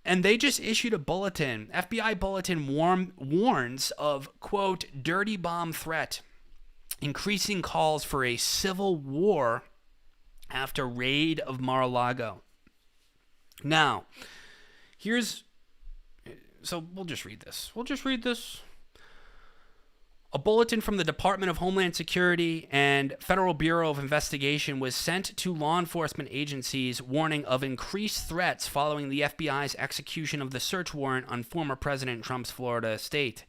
And they just issued a bulletin. FBI bulletin warns of, quote, dirty bomb threat, increasing calls for a civil war after raid of Mar-a-Lago. Now, so we'll just read this. A bulletin from the Department of Homeland Security and Federal Bureau of Investigation was sent to law enforcement agencies warning of increased threats following the FBI's execution of the search warrant on former President Trump's Florida estate.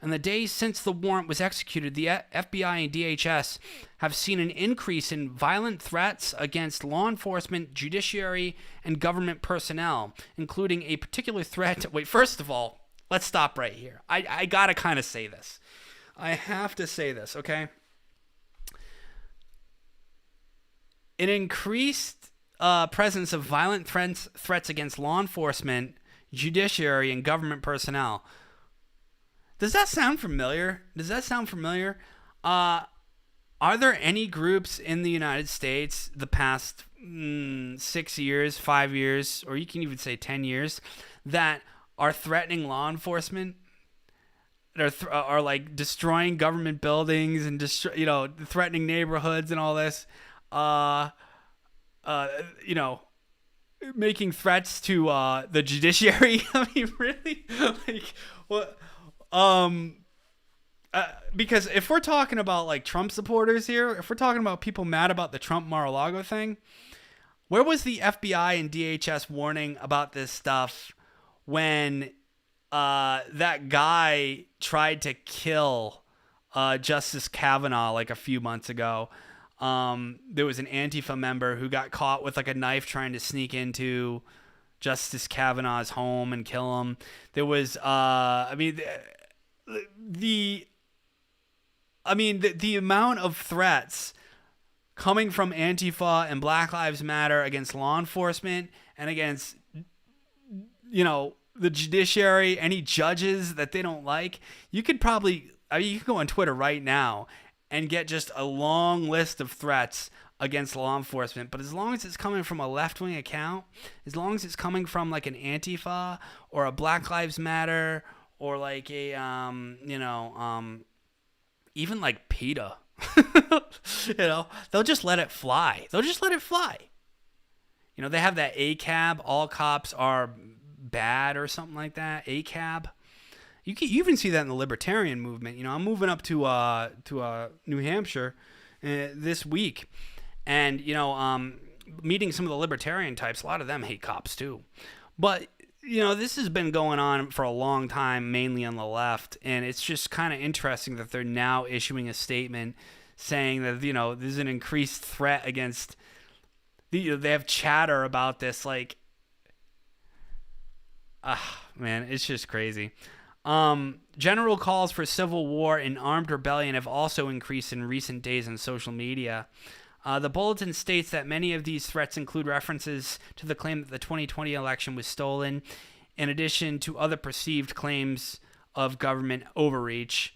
In the days since the warrant was executed, the FBI and DHS have seen an increase in violent threats against law enforcement, judiciary, and government personnel, including a particular threat. Wait, first of all, let's stop right here. I gotta kind of say this. I have to say this, okay? An increased presence of violent threats against law enforcement, judiciary, and government personnel. Does that sound familiar? Are there any groups in the United States the past 6 years, 5 years, or you can even say 10 years, that are threatening law enforcement? Are like destroying government buildings and threatening neighborhoods and all this, making threats to the judiciary. I mean, really, like what? Because if we're talking about like Trump supporters here, if we're talking about people mad about the Trump Mar-a-Lago thing, where was the FBI and DHS warning about this stuff when that guy tried to kill Justice Kavanaugh like a few months ago? There was an Antifa member who got caught with like a knife trying to sneak into Justice Kavanaugh's home and kill him. There was, the amount of threats coming from Antifa and Black Lives Matter against law enforcement and against, the judiciary, any judges that they don't like. You could probably, you can go on Twitter right now and get just a long list of threats against law enforcement. But as long as it's coming from a left-wing account, as long as it's coming from like an Antifa or a Black Lives Matter or like a, even like PETA, they'll just let it fly. They have that ACAB, all cops are bad or something like that. ACAB. You even see that in the libertarian movement. I'm moving up to New Hampshire this week, and meeting some of the libertarian types. A lot of them hate cops too, but this has been going on for a long time, mainly on the left, and it's just kind of interesting that they're now issuing a statement saying that there's an increased threat against. They have chatter about this, like, man, it's just crazy. General calls for civil war and armed rebellion have also increased in recent days on social media. The bulletin states that many of these threats include references to the claim that the 2020 election was stolen, in addition to other perceived claims of government overreach.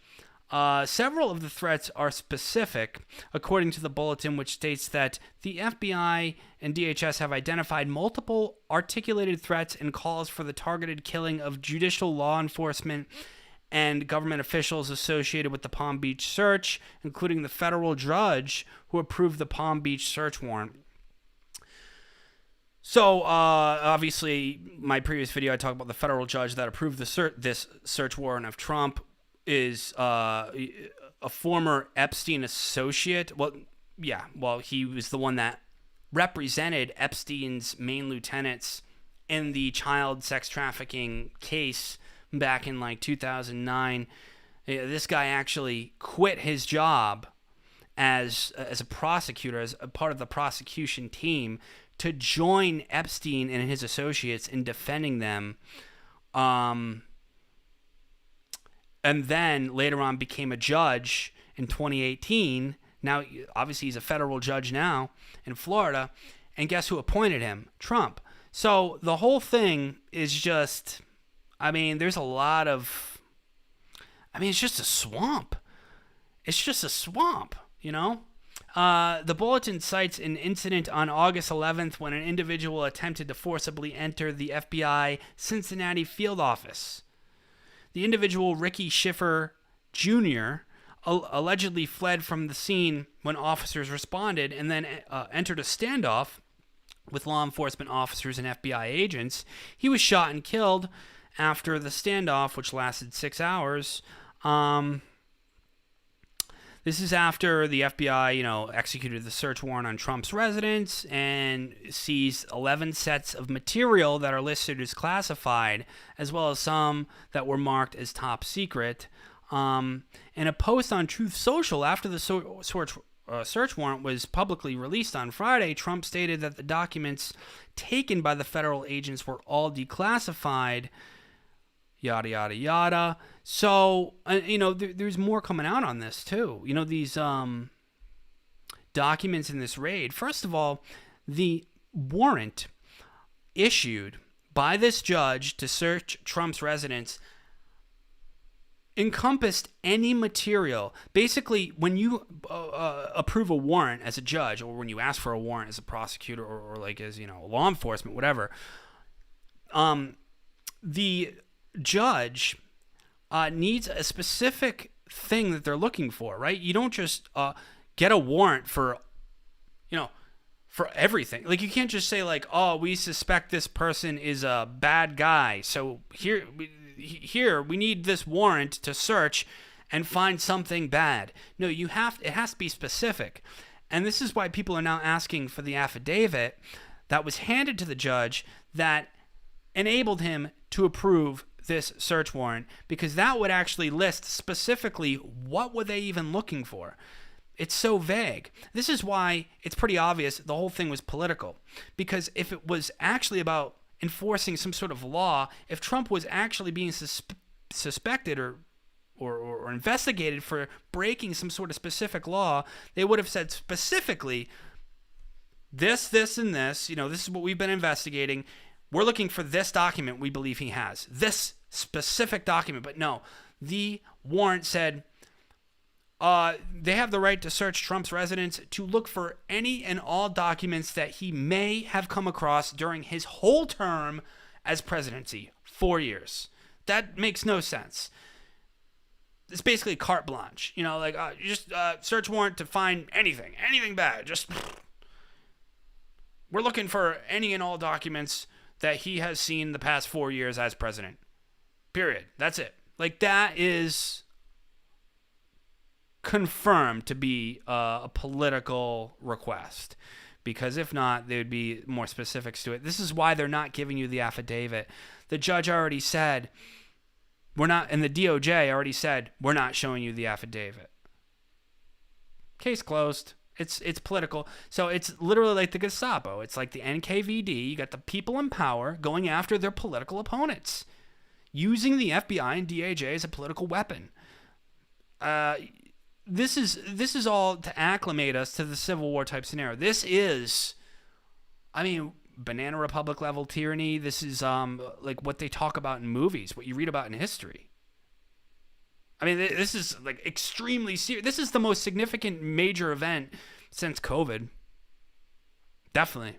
Several of the threats are specific, according to the bulletin, which states that the FBI and DHS have identified multiple articulated threats and calls for the targeted killing of judicial law enforcement and government officials associated with the Palm Beach search, including the federal judge who approved the Palm Beach search warrant. So, obviously, my previous video, I talked about the federal judge that approved this search warrant of Trump is a former Epstein associate. Well, he was the one that represented Epstein's main lieutenants in the child sex trafficking case back in like 2009. This guy actually quit his job as a prosecutor, as a part of the prosecution team, to join Epstein and his associates in defending them. And then later on became a judge in 2018. Now, obviously, he's a federal judge now in Florida. And guess who appointed him? Trump. So the whole thing is just, there's a lot of, it's just a swamp. It's just a swamp, The bulletin cites an incident on August 11th when an individual attempted to forcibly enter the FBI Cincinnati field office. The individual, Ricky Schiffer Jr., allegedly fled from the scene when officers responded and then entered a standoff with law enforcement officers and FBI agents. He was shot and killed after the standoff, which lasted 6 hours. This is after the FBI, executed the search warrant on Trump's residence and seized 11 sets of material that are listed as classified, as well as some that were marked as top secret. In a post on Truth Social after the search warrant was publicly released on Friday, Trump stated that the documents taken by the federal agents were all declassified. Yada, yada, yada. So, there's more coming out on this, too. These documents in this raid. First of all, the warrant issued by this judge to search Trump's residence encompassed any material. Basically, when you approve a warrant as a judge, or when you ask for a warrant as a prosecutor, or like as, law enforcement, whatever, the judge needs a specific thing that they're looking for, right? You don't just get a warrant for everything. Like, you can't just say like, oh, we suspect this person is a bad guy, so here we need this warrant to search and find something bad. No, it has to be specific. And this is why people are now asking for the affidavit that was handed to the judge that enabled him to approve this search warrant, because that would actually list specifically what were they even looking for. It's so vague. This is why it's pretty obvious the whole thing was political, because if it was actually about enforcing some sort of law. If Trump was actually being suspected or investigated for breaking some sort of specific law, they would have said specifically, this, and this, this is what we've been investigating. We're looking for this document we believe he has. This specific document. But no, the warrant said they have the right to search Trump's residence to look for any and all documents that he may have come across during his whole term as presidency, 4 years. That makes no sense. It's basically carte blanche. Just search warrant to find anything bad. Just we're looking for any and all documents that he has seen the past 4 years as president. Period. That's it. That is confirmed to be a political request, because if not, there would be more specifics to it. This is why they're not giving you the affidavit. The judge already said we're not, and the DOJ already said we're not showing you the affidavit. Case closed. It's political. So it's literally like the Gestapo. It's like the NKVD. You got the people in power going after their political opponents, using the FBI and DOJ as a political weapon. This is all to acclimate us to the Civil War type scenario. This is, Banana Republic level tyranny. This is like what they talk about in movies, what you read about in history. This is extremely serious. This is the most significant major event since COVID. Definitely.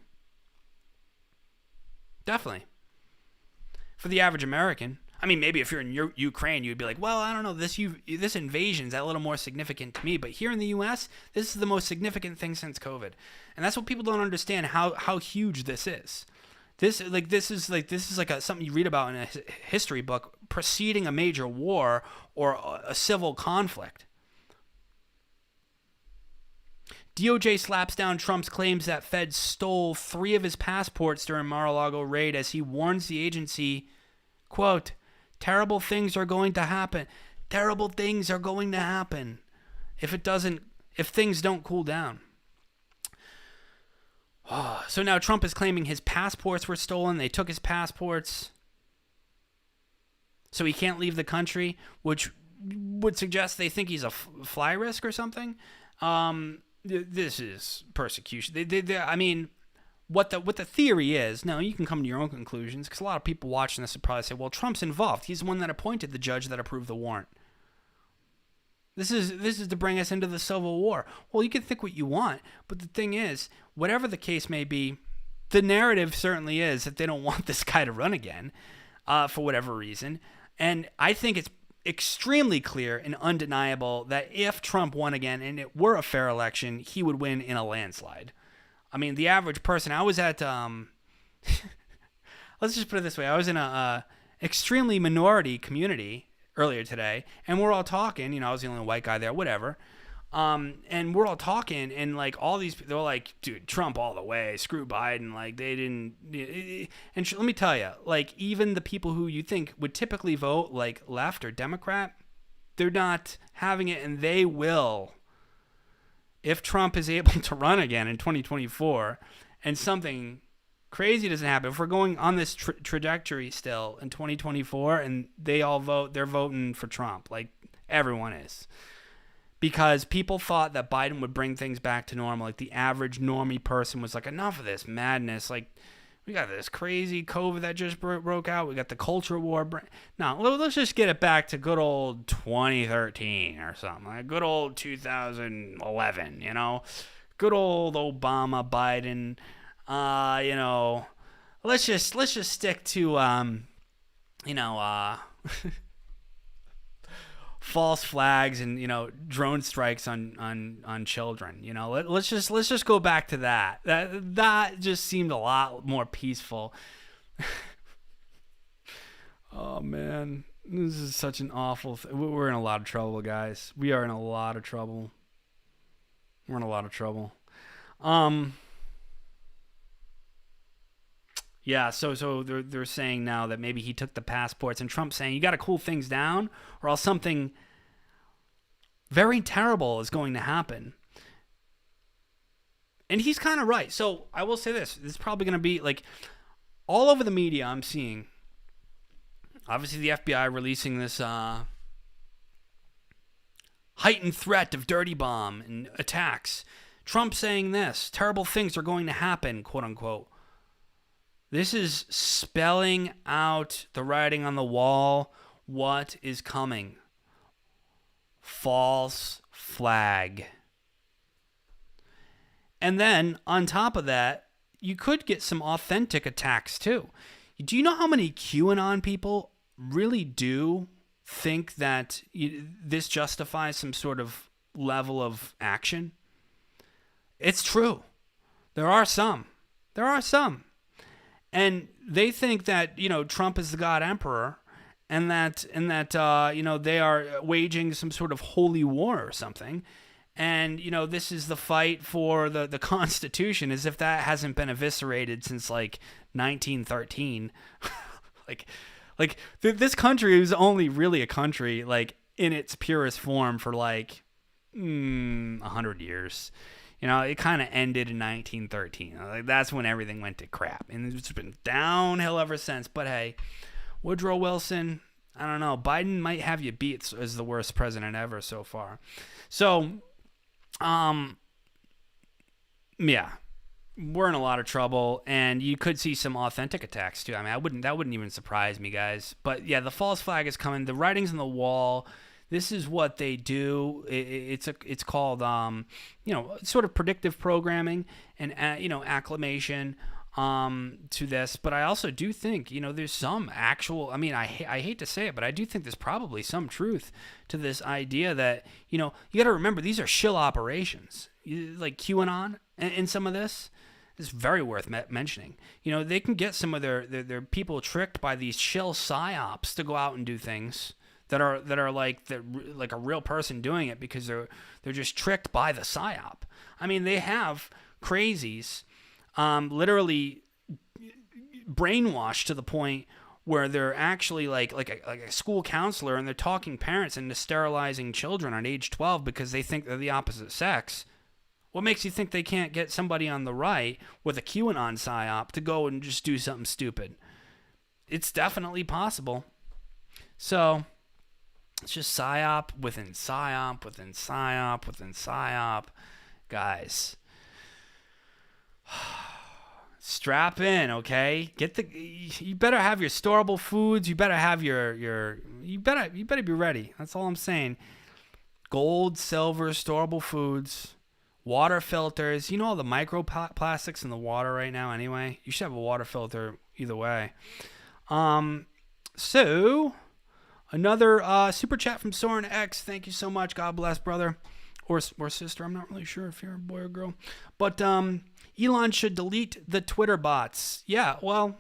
For the average American. Maybe if you're in Ukraine, you'd be like, well, I don't know, this invasion's a little more significant to me. But here in the U.S., this is the most significant thing since COVID, and that's what people don't understand, how huge this is. This is something you read about in a history book preceding a major war or a civil conflict. DOJ slaps down Trump's claims that feds stole 3 of his passports during Mar-A-Lago raid as he warns the agency, quote, terrible things are going to happen. Terrible things are going to happen if things don't cool down. So now Trump is claiming his passports were stolen. They took his passports, so he can't leave the country, which would suggest they think he's a fly risk or something. This is persecution. What the theory is, now you can come to your own conclusions, because a lot of people watching this would probably say, well, Trump's involved. He's the one that appointed the judge that approved the warrant. This is to bring us into the Civil War. Well, you can think what you want, but the thing is, whatever the case may be, the narrative certainly is that they don't want this guy to run again for whatever reason. And I think it's extremely clear and undeniable that if Trump won again and it were a fair election, he would win in a landslide. The average person, I was at, let's just put it this way. I was in a extremely minority community earlier today, and we're all talking, I was the only white guy there, whatever. And we're all talking, and all these people, they're like, dude, Trump all the way, screw Biden. They didn't, and let me tell you, even the people who you think would typically vote left or Democrat, they're not having it, and they will. If Trump is able to run again in 2024 and something crazy doesn't happen, if we're going on this trajectory still in 2024 and they all vote, they're voting for Trump. Everyone is. Because people thought that Biden would bring things back to normal. The average normie person was enough of this madness. We got this crazy COVID that just broke out. We got the culture war. No, let's just get it back to good old 2013 or something. Good old 2011, Good old Obama, Biden. Let's just stick to, false flags and drone strikes on children. Let's just go back to that. That just seemed a lot more peaceful. Oh man, this is such an awful we're in a lot of trouble, guys. We are in a lot of trouble. We're in a lot of trouble. Yeah, so they're saying now that maybe he took the passports, and Trump's saying you got to cool things down, or else something very terrible is going to happen. And he's kind of right. So I will say this: is probably going to be all over the media I'm seeing, obviously the FBI releasing this heightened threat of dirty bomb and attacks. Trump saying this, terrible things are going to happen, quote unquote. This is spelling out the writing on the wall, what is coming. False flag. And then, on top of that, you could get some authentic attacks too. Do you know how many QAnon people really do think that this justifies some sort of level of action? It's true. There are some. And they think that, Trump is the God Emperor and that they are waging some sort of holy war or something. And, this is the fight for the Constitution, as if that hasn't been eviscerated since, 1913. This country was only really a country, in its purest form for, 100 years. It kind of ended in 1913. That's when everything went to crap. And it's been downhill ever since. But, hey, Woodrow Wilson, I don't know. Biden might have you beat as the worst president ever so far. So, yeah, we're in a lot of trouble, and you could see some authentic attacks too. I mean, that wouldn't even surprise me, guys. But yeah, the false flag is coming. The writing's on the wall. This is what they do. It's called sort of predictive programming and acclimation to this. But I also do think there's some actual. I mean, I hate to say it, but I do think there's probably some truth to this idea that you got to remember these are shill operations, like QAnon and some of this. Is very worth mentioning. They can get some of their people tricked by these shill psyops to go out and do things that are like a real person doing it because they're just tricked by the psyop. I mean, they have crazies literally brainwashed to the point where they're actually like a school counselor, and they're talking parents into sterilizing children on age 12 because they think they're the opposite sex. What makes you think they can't get somebody on the right with a QAnon psyop to go and just do something stupid? It's definitely possible. So it's just psyop within psyop within psyop within psyop. Guys, strap in, okay? You better have your storable foods. You better have you better be ready. That's all I'm saying. Gold, silver, storable foods, water filters. All the microplastics in the water right now anyway. You should have a water filter either way. So another super chat from Soren X. Thank you so much. God bless, brother. Or sister. I'm not really sure if you're a boy or girl. But Elon should delete the Twitter bots. Yeah, well,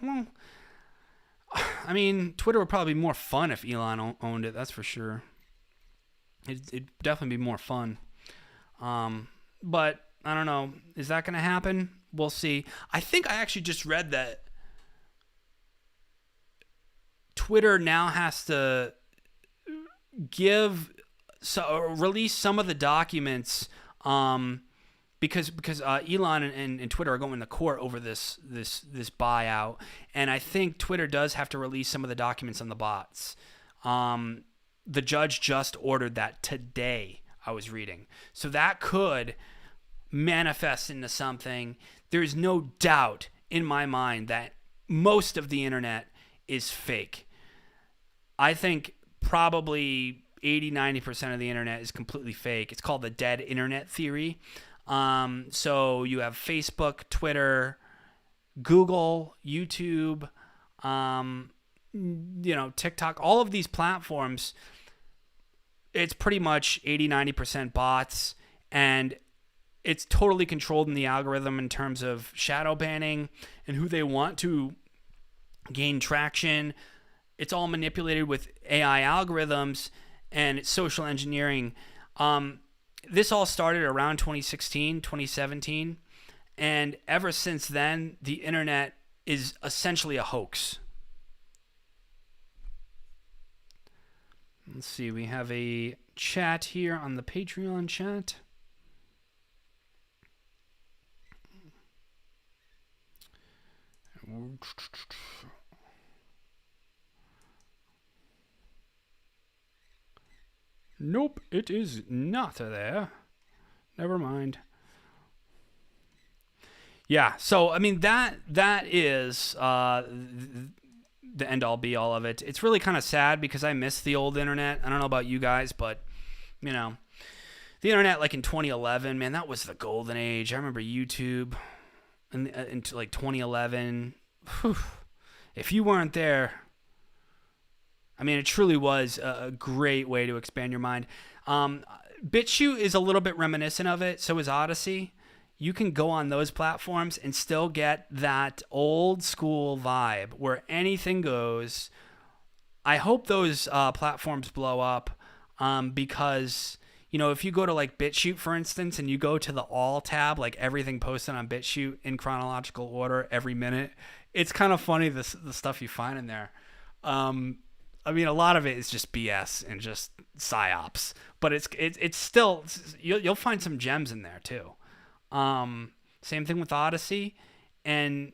I mean, Twitter would probably be more fun if Elon owned it. That's for sure. It'd definitely be more fun. But I don't know. Is that going to happen? We'll see. I think I actually just read that Twitter now has to release some of the documents because Elon and Twitter are going to court over this buyout, and I think Twitter does have to release some of the documents on the bots. The judge just ordered that today, I was reading. So that could manifest into something. There's no doubt in my mind that most of the internet is fake. I think probably 80-90% of the internet is completely fake. It's called the dead internet theory. So you have Facebook, Twitter, Google, YouTube, TikTok, all of these platforms. It's pretty much 80-90% bots, and it's totally controlled in the algorithm in terms of shadow banning and who they want to gain traction. It's all manipulated with AI algorithms and it's social engineering. This all started around 2016, 2017, and ever since then, the internet is essentially a hoax. Let's see, we have a chat here on the Patreon chat. Nope, it is not there. Never mind. Yeah, so I mean that is the end all be all of it. It's really kind of sad because I miss the old internet. I don't know about you guys, but you know, the internet like in 2011, man, that was the golden age. I remember YouTube in like 2011. Whew. If you weren't there, I mean, it truly was a great way to expand your mind. BitChute is a little bit reminiscent of it. So is Odyssey. You can go on those platforms and still get that old school vibe where anything goes. I hope those platforms blow up because, you know, if you go to like BitChute, for instance, and you go to the all tab, like everything posted on BitChute in chronological order every minute, it's kind of funny the stuff you find in there. I mean, a lot of it is just BS and just psyops, but it's still, you'll find some gems in there too. Same thing with Odyssey, and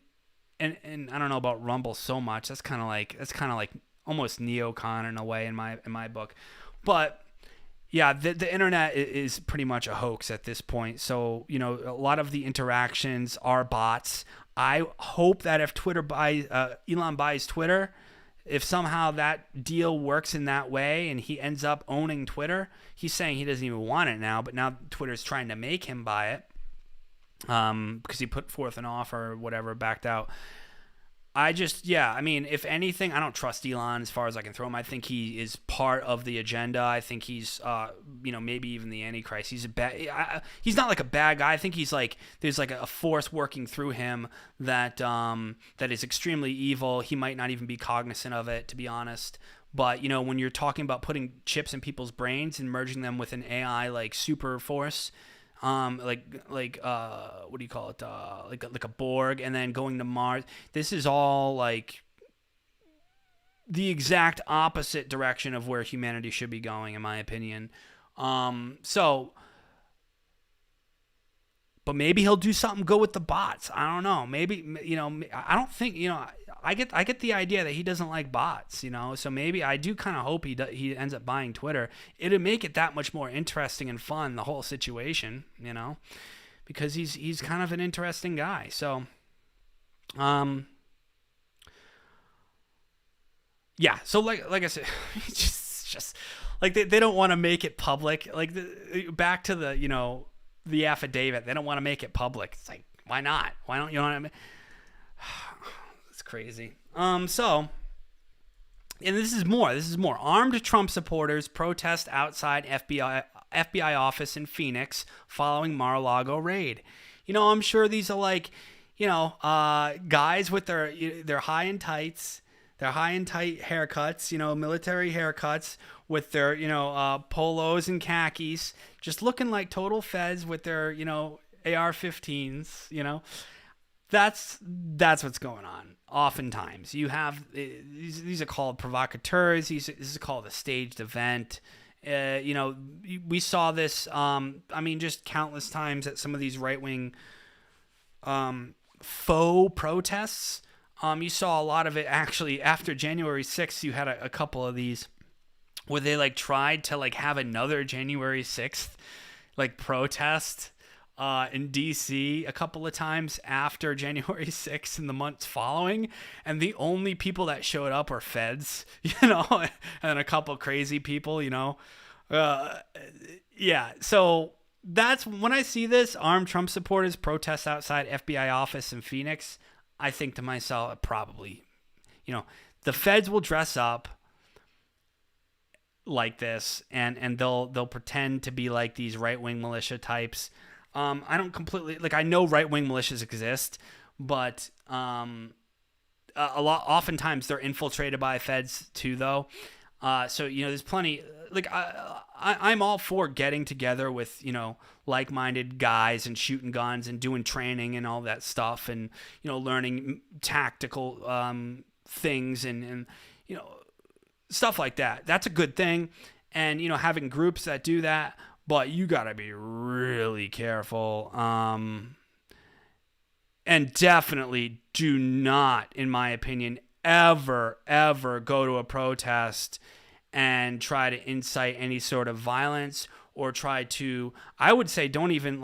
I don't know about Rumble so much. That's kind of like almost neocon in a way in my book, but yeah, the internet is pretty much a hoax at this point. So you know, a lot of the interactions are bots. I hope that if Elon buys Twitter, if somehow that deal works in that way and he ends up owning Twitter, he's saying he doesn't even want it now, but now Twitter's trying to make him buy it. Because he put forth an offer or whatever, backed out. I mean, if anything, I don't trust Elon as far as I can throw him. I think he is part of the agenda. I think he's, maybe even the Antichrist. He's he's not like a bad guy. I think he's like, there's like a force working through him that is extremely evil. He might not even be cognizant of it, to be honest. But, you know, when you're talking about putting chips in people's brains and merging them with an AI like super force, what do you call it? Like a Borg, and then going to Mars. This is all like the exact opposite direction of where humanity should be going, in my opinion. But maybe he'll do something good with the bots. I don't know. Maybe, you know, I don't think, you know, I get the idea that he doesn't like bots, you know. So maybe I do kind of hope he ends up buying Twitter. It'd make it that much more interesting and fun, the whole situation, you know, because he's kind of an interesting guy. So, yeah. So like I said, just like they don't want to make it public. Like back to the, you know, the affidavit, they don't want to make it public. It's like, why not? Why don't you know what I mean? It's crazy. So, and this is more. Armed Trump supporters protest outside FBI office in Phoenix following Mar-A-Lago raid. You know, I'm sure these are like, you know, guys with their high and tights, their high and tight haircuts, you know, military haircuts, with their, you know, polos and khakis, just looking like total feds with their, you know, AR-15s, you know. That's what's going on. Oftentimes, you have these are called provocateurs. This is called a staged event. You know, we saw this. I mean, just countless times at some of these right-wing faux protests. You saw a lot of it actually after January 6th. You had a couple of these where they like tried to like have another January 6th like protest in DC a couple of times after January 6th in the months following, and the only people that showed up were feds, you know, and a couple crazy people, you know. Yeah, so that's when I see this, armed Trump supporters protest outside FBI office in Phoenix, I think to myself, probably, you know, the feds will dress up like this, and they'll pretend to be like these right-wing militia types. I don't completely, like, I know right-wing militias exist, but oftentimes they're infiltrated by feds too, though. So, you know, there's plenty, like, I'm all for getting together with, you know, like-minded guys and shooting guns and doing training and all that stuff, and, you know, learning tactical things and you know, stuff like that. That's a good thing. And, you know, having groups that do that, but you got to be really careful. And definitely do not, in my opinion, ever go to a protest and try to incite any sort of violence, or try to, I would say, don't even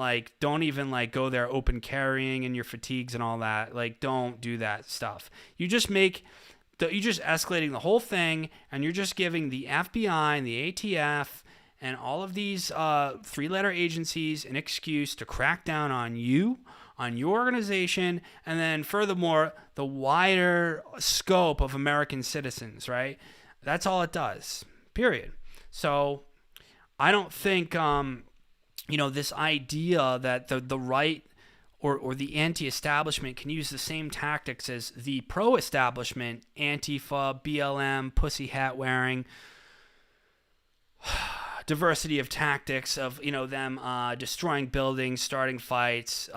go there open carrying in your fatigues and all that. Like, don't do that stuff. You're just escalating the whole thing, and you're just giving the FBI and the ATF and all of these 3-letter agencies an excuse to crack down on you, on your organization, and then furthermore, the wider scope of American citizens, right? That's all it does, period. So I don't think, this idea that the right or the anti-establishment can use the same tactics as the pro-establishment, Antifa, BLM, pussy hat wearing, diversity of tactics of, them destroying buildings, starting fights,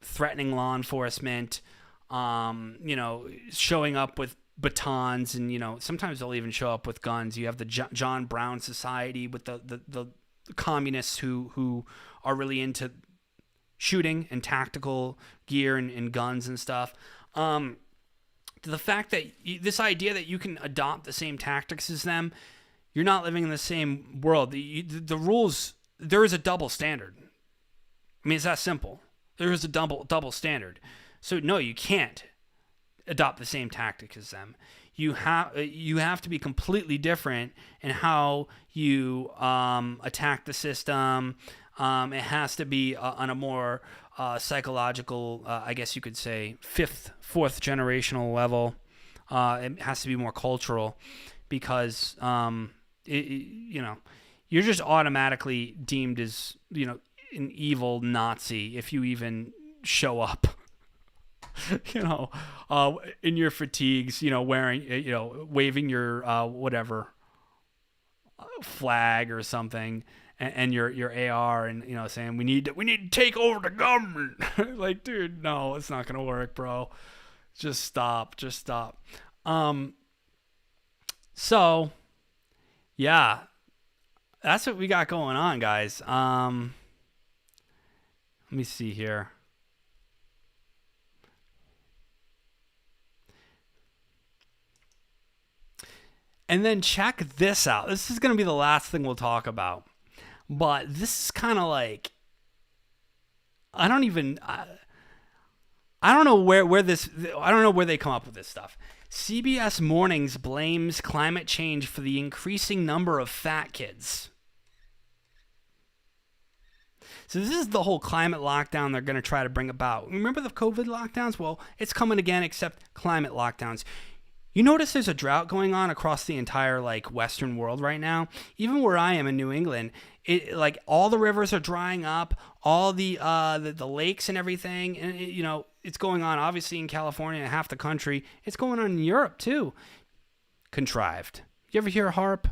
threatening law enforcement, showing up with batons, and sometimes they'll even show up with guns. You have the John Brown Society with the communists who are really into shooting and tactical gear and guns and stuff. The fact that this idea that you can adopt the same tactics as them, you're not living in the same world. The rules, there is a double standard. I mean, it's that simple. There is a double standard. So no, you can't adopt the same tactics as them. You have to be completely different in how you attack the system. It has to be on a more psychological, I guess you could say, fourth generational level. It has to be more cultural, because you're just automatically deemed as an evil Nazi if you even show up. In your fatigues, wearing, waving your whatever flag or something, and your AR, and saying we need to take over the government. Like, dude, no, it's not gonna work, bro. Just stop. So, yeah, that's what we got going on, guys. Let me see here. And then check this out. This is going to be the last thing we'll talk about. But this is kind of like, I don't know where they come up with this stuff. CBS Mornings blames climate change for the increasing number of fat kids. So this is the whole climate lockdown they're going to try to bring about. Remember the COVID lockdowns? Well, it's coming again, except climate lockdowns. You notice there's a drought going on across the entire Western world right now. Even where I am in New England, all the rivers are drying up, all the lakes and everything, and it's going on obviously in California and half the country. It's going on in Europe too. Contrived. You ever hear HARP?